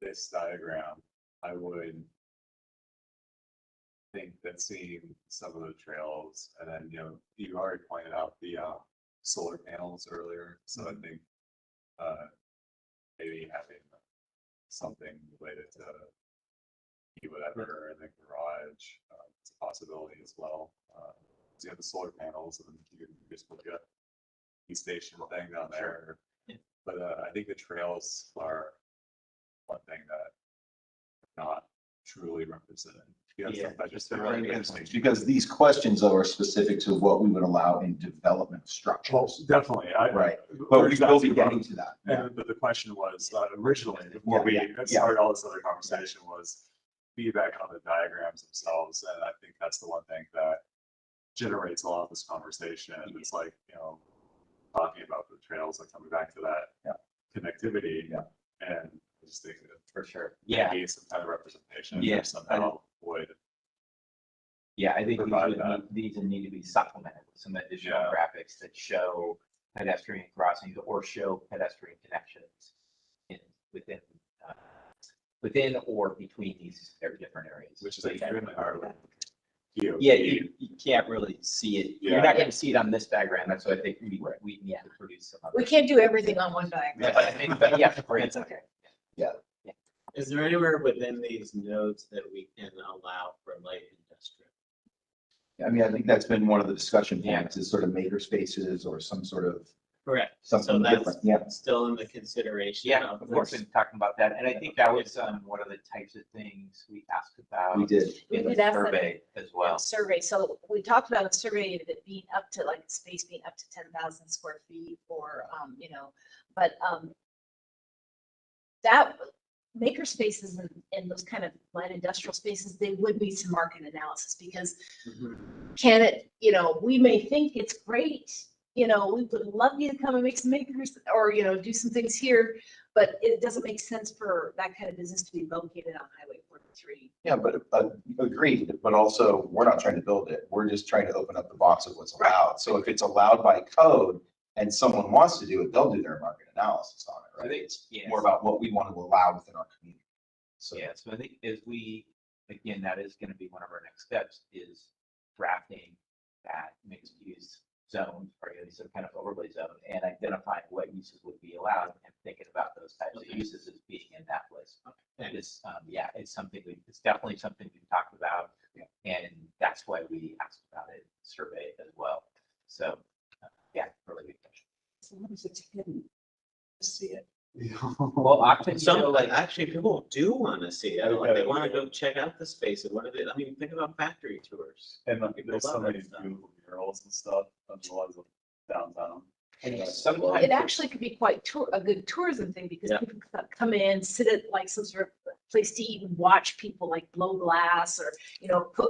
this diagram, I would think that seeing some of the trails, and then you already pointed out the solar panels earlier, so I think maybe having something related to whatever in the garage is a possibility as well. So you have the solar panels, and you can just look at the station thing down there. But I think the trails are one thing that are not truly represented. Because these questions though are specific to what we would allow in development structures. Well, definitely. Right. But we will be getting to that. And but the question was originally, before we started all this other conversation, was feedback on the diagrams themselves. And I think that's the one thing that generates a lot of this conversation. It's like, talking about the trails, like coming back to that connectivity. And I just think that for sure. Maybe some kind of representation somehow would. Yeah, I think these would need to be supplemented with some additional graphics that show pedestrian crossings or show pedestrian connections within or between these different areas. Which is extremely hard. You can't really see it. Yeah. You're not going to see it on this diagram. That's why I think we need to produce some other. We can't do everything on one diagram. But yeah, it's okay. Is there anywhere within these nodes that we can allow for light industrial? I mean, I think that's been one of the discussion points is sort of maker spaces or some sort of Correct. something different. Yeah. Still in the consideration. Yeah, of course, we've been talking about that. And I think that was one of the types of things we asked about. We did. In the We did ask that survey as well. Survey, so we talked about a survey of it being up to like space being up to 10,000 square feet or, but that maker spaces and those kind of light industrial spaces, they would need some market analysis because can it, we may think it's great, we would love you to come and make some makers or, do some things here, but it doesn't make sense for that kind of business to be located on Highway 43. Yeah, but agreed, but also we're not trying to build it. We're just trying to open up the box of what's allowed. So if it's allowed by code, and someone wants to do it, they'll do their market analysis on it, right? It's Yes. more about what we want to allow within our community. So, Yeah, so I think again, that is gonna be one of our next steps is drafting that mixed use zone or some kind of overlay zone and identifying what uses would be allowed and thinking about those types of uses as being in that list. And it's, it's definitely something we've talked about. And that's why we asked about it, in the survey as well. So, really good question. Sometimes it's hidden. See it. Well, often, Actually, people do want to see it. Like, they want to go check out the space and what are they, I mean, think about factory tours. And like, People there's so love that many stuff. beautiful murals and stuff, as well as downtown. and Well, it actually could be quite a good tourism thing because Yeah. people come in, sit at like some sort of place to eat and watch people like blow glass or,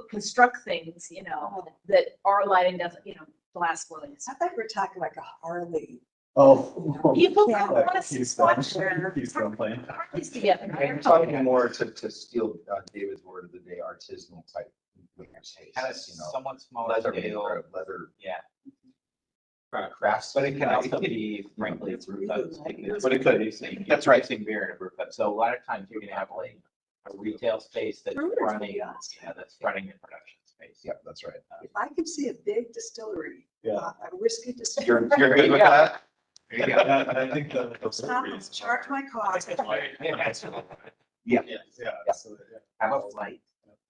construct things, that are lighting up, glass blowing. I thought we were talking like a Harley. Oh. People Yeah, don't want to watch their Keystone plane. parties together. I'm talking more to steal David's word of the day, artisanal type. kind of somewhat smaller Leather, scale, leather. yeah. Crafts. But it can also be frankly, brew pubs. But it could be. That's right. Mixing beer in a brew pub. So a lot of times you're gonna have like a retail space that's Brewers would running, be awesome. that's running the production space. Yeah, that's right. If I could see a big distillery, Yeah. a whiskey distillery. You're good with that? There you go. And I think the. Stop, charge my cost. Yeah. Yes. Yeah. So, yeah. Have a flight.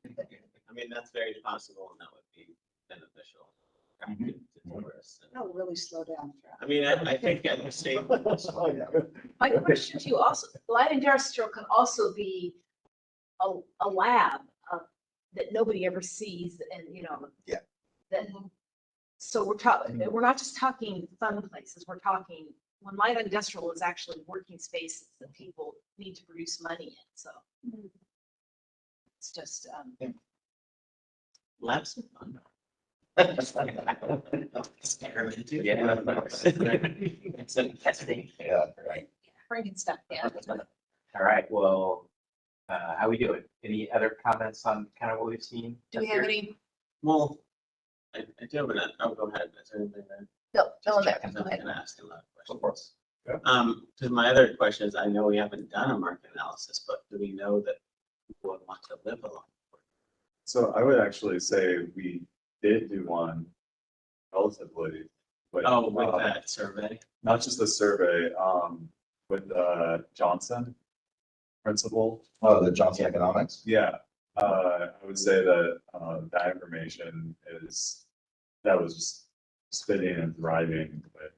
I mean, that's very possible and that would be beneficial to tourists. No, really slow down. I mean, I think at the same. My question to you also, light industrial can also be a lab that nobody ever sees and, Yeah. that, so we're not just talking fun places, we're talking, when light industrial is actually working spaces that people need to produce money in, so. It's just, Labs are fun. Yeah. It's a testing. Yeah, right. bringing stuff, yeah. All right, well, how we doing? Any other comments on kind of what we've seen? Do we have any, Well, I do, but I'll go ahead. Is there anything that? no, Just there, checking. go I'm ahead. gonna ask a lot of Of questions. course. To my other questions, I know we haven't done a market analysis, but do we know that people would want to live along? So I would actually say we did do one relatively. With, Oh, with that survey? not just the survey, with Johnson principal. Oh, the Johnson Economics. Yeah, I would say that that information that was just spitting and thriving with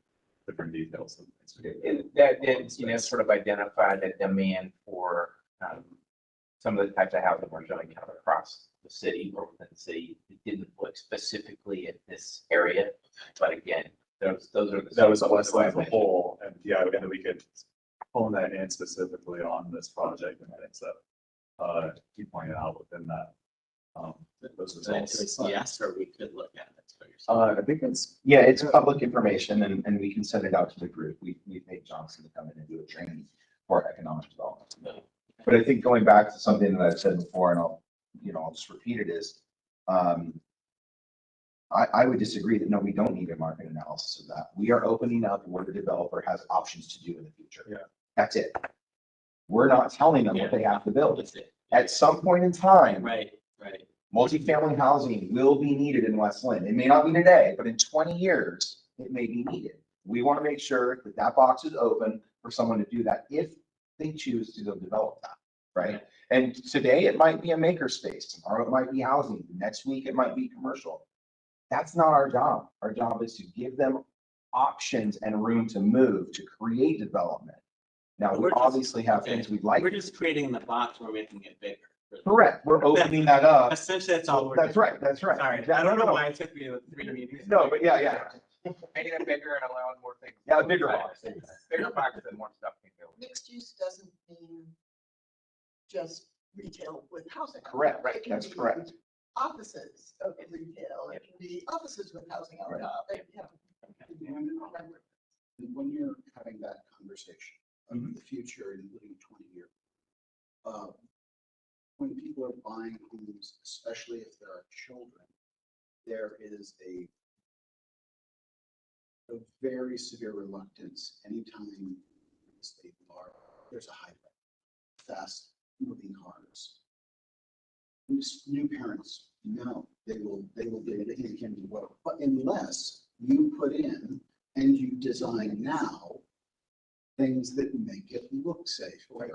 different details. And things. That did, sort of identify the demand for some of the types of housing we're showing kind of across the city or within the city. It didn't look specifically at this area, but again, those are the. That was same West ones as a I whole, and yeah, and we could hone that in specifically on this project and things that you pointed out within that. Those So results. it's yes, or we could look at it. So you're saying. I think it's, Yeah, it's public information and we can send it out to the group. We've made Johnson to come in and do a training for economic development. But I think going back to something that I've said before, and I'll just repeat it is, I would disagree that no, we don't need a market analysis of that. We are opening up where the developer has options to do in the future. Yeah. That's it. We're not telling them what they have to build. That's it. At some point in time, Right. multifamily housing will be needed in West Lynn. It may not be today, but in 20 years, it may be needed. We want to make sure that that box is open for someone to do that if they choose to go develop that, right? And today it might be a maker space, tomorrow it might be housing, next week it might be commercial. That's not our job. Our job is to give them options and room to move, to create development. Now, we We're just- obviously have things we'd like. We're just creating the box, we're making it bigger. Correct. We're opening that up. Essentially, that's all we're. That's right. That's right. Sorry, I don't know why it took me 3 meetings. No, but yeah. Making it bigger and allowing more things. Yeah, a bigger box. Bigger box and more stuff can go. Mixed use doesn't mean just retail with housing. Correct, It can that's be correct. Offices of retail, it can be offices with housing on top. And when you're having that conversation of the future, including 20 years, when people are buying homes, especially if there are children, there is a a very severe reluctance anytime there's a highway, fast moving cars. New parents, no, they will do anything they can do well, but unless you put in and you design now things that make it look safe, or,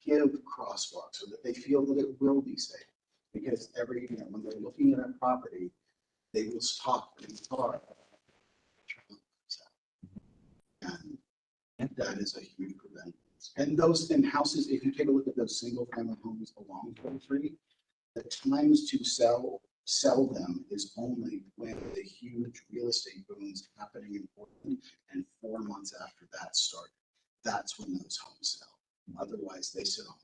give crosswalks so that they feel that it will be safe. Because when they're looking at a property, they will stop in the car. And that is a huge prevent. And those houses, if you take a look at those single family homes along 43, the times to sell them is only when the huge real estate boom's happening in Portland, and 4 months after that started. That's when those homes sell. Otherwise, they sit on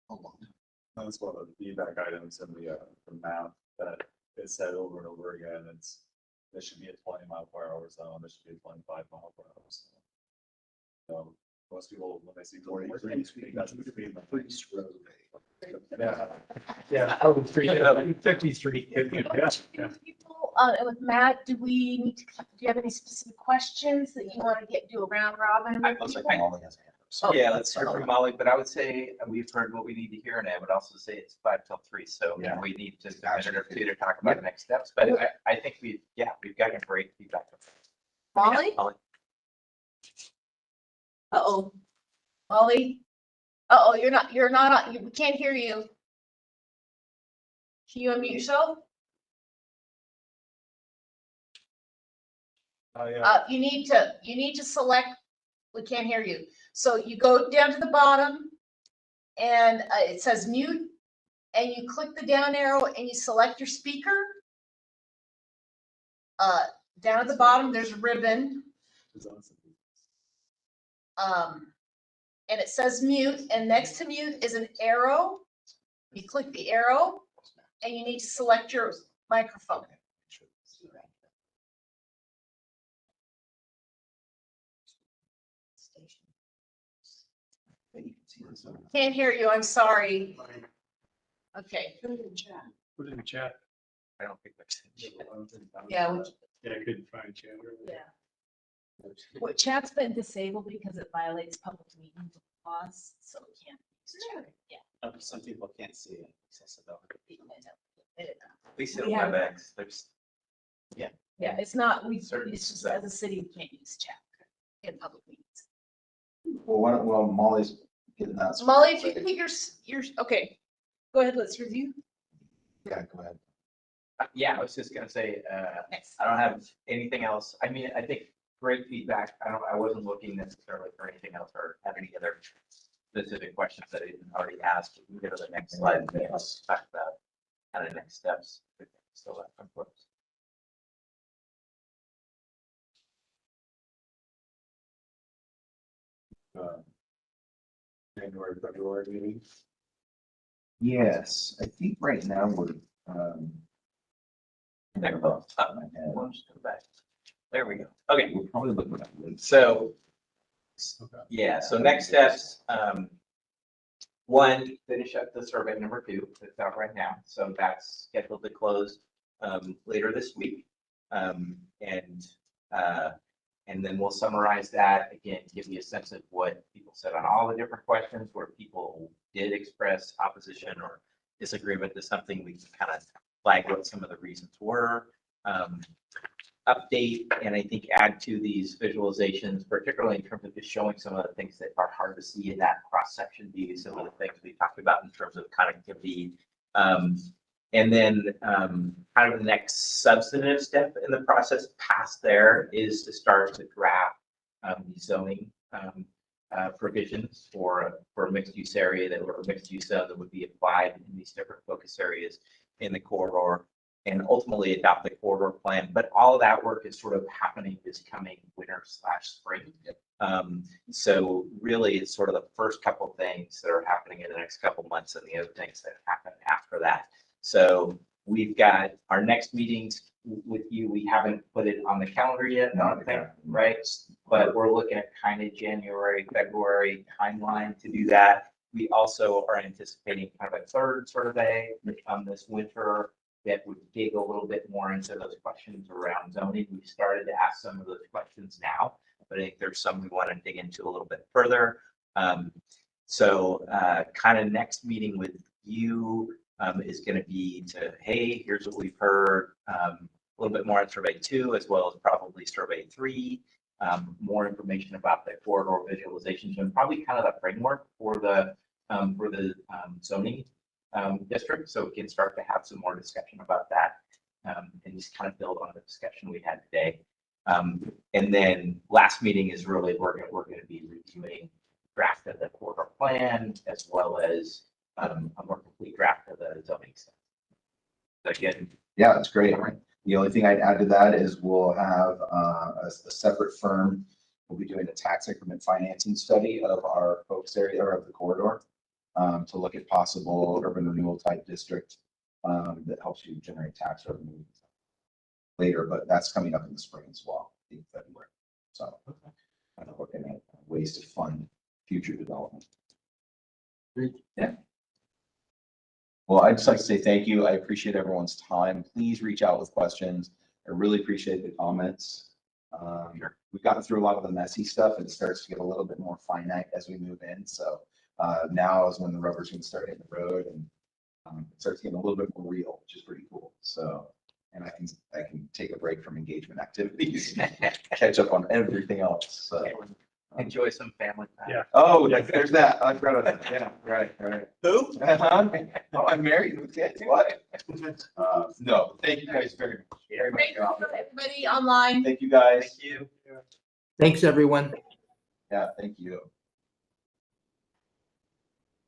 a long time. That's one of the feedback items in the map that is said over and over again. This should be a 20-mile-per-hour zone. This should be a 25-mile-per-hour zone. So most people, when they see 43, think that's the speed limit. Priest Road. Yeah, oh, 53. People, with Matt, do you have any specific questions that you want to do a round robin? I with was like, people? Molly has a hand up. Oh, Yeah, let's hear from Molly, but I would say we've heard what we need to hear, and I would also say it's 5 till 3, so Yeah. we need just a minute or two to talk about the next steps, but I think we've gotten great feedback. Molly? Molly? Uh-oh. Molly? Uh-oh, you're not on, we can't hear you. Can you unmute yourself? You need to select, we can't hear you. So you go down to the bottom and it says mute, and you click the down arrow and you select your speaker. Down at the bottom, there's a ribbon. And it says mute, and next to mute is an arrow. You click the arrow and you need to select your microphone. Can't hear you, I'm sorry. Okay. Put it in the chat. I don't think that's. Yeah, Yeah, I couldn't find chat. yeah. Well, chat's been disabled because it violates public meeting laws, so we can't use chat. Yeah. Some people can't see it. Accessibility. It- At least in We have- WebEx, there's. Yeah, it's not, Certain it's just stuff. as a city, we can't use chat in public meetings. Well, Molly's getting that. Molly, if you could get your, okay, go ahead, let's review. Yeah, go ahead. Yeah, I was just gonna say, Next. I don't have anything else. I mean, I think great feedback. I wasn't looking necessarily for anything else or have any other specific questions that I didn't already ask. We can go to the next slide and let's talk about kind of next steps. So of course. January, February meetings. Yes, I think right now we're, There, oh, we'll just go back. There we go. Okay, we're probably looking at. so, yeah, so next steps, one, finish up the survey number 2 that's out right now. So that's scheduled to close later this week. And then we'll summarize that again, give you a sense of what people said on all the different questions, where people did express opposition or disagreement to something. We can kind of flag what some of the reasons were. Update and I think add to these visualizations, particularly in terms of just showing some of the things that are hard to see in that cross-section view, some of the things we talked about in terms of connectivity. And then kind of the next substantive step in the process past there is to start to draft the zoning provisions for a mixed use area that, or a mixed use zone that would be applied in these different focus areas in the corridor, and ultimately adopt the corridor plan. But all of that work is sort of happening this coming winter/spring. So really it's sort of the first couple things that are happening in the next couple months and the other things that happen after that. So we've got our next meetings with you. We haven't put it on the calendar yet, I don't think, right? But we're looking at kind of January, February timeline to do that. We also are anticipating kind of a third survey this winter that would dig a little bit more into those questions around zoning. We started to ask some of those questions now, but I think there's some we want to dig into a little bit further. So kind of next meeting with you is going to be to, hey, here's what we've heard, a little bit more on survey 2, as well as probably survey 3, more information about the corridor visualizations, and probably kind of the framework for the zoning district. So we can start to have some more discussion about that and just kind of build on the discussion we had today. And then last meeting is really, we're going to be reviewing draft of the corridor plan, as well as a more complete draft of the zoning stuff. So again, Yeah, that's great. The only thing I'd add to that is we'll have a separate firm. We'll be doing a tax increment financing study of our folks area or of the corridor to look at possible urban renewal type district that helps you generate tax revenue later, but that's coming up in the spring as well, in February. So kind of looking at ways to fund future development. Yeah. Well, I'd just like to say thank you. I appreciate everyone's time. Please reach out with questions. I really appreciate the comments. We've gotten through a lot of the messy stuff and it starts to get a little bit more finite as we move in. So now is when the rubber's going to start hitting the road and it starts getting a little bit more real, which is pretty cool. So, and I can take a break from engagement activities, catch up on everything else. So. enjoy some family time. Yeah. Oh, there's that. I forgot about that. Yeah, right. Who? Oh, I'm married with kids. What? No, thank you guys very much. Very much. Everybody online. Thank you guys. Thank you. Thanks, everyone. Yeah, thank you.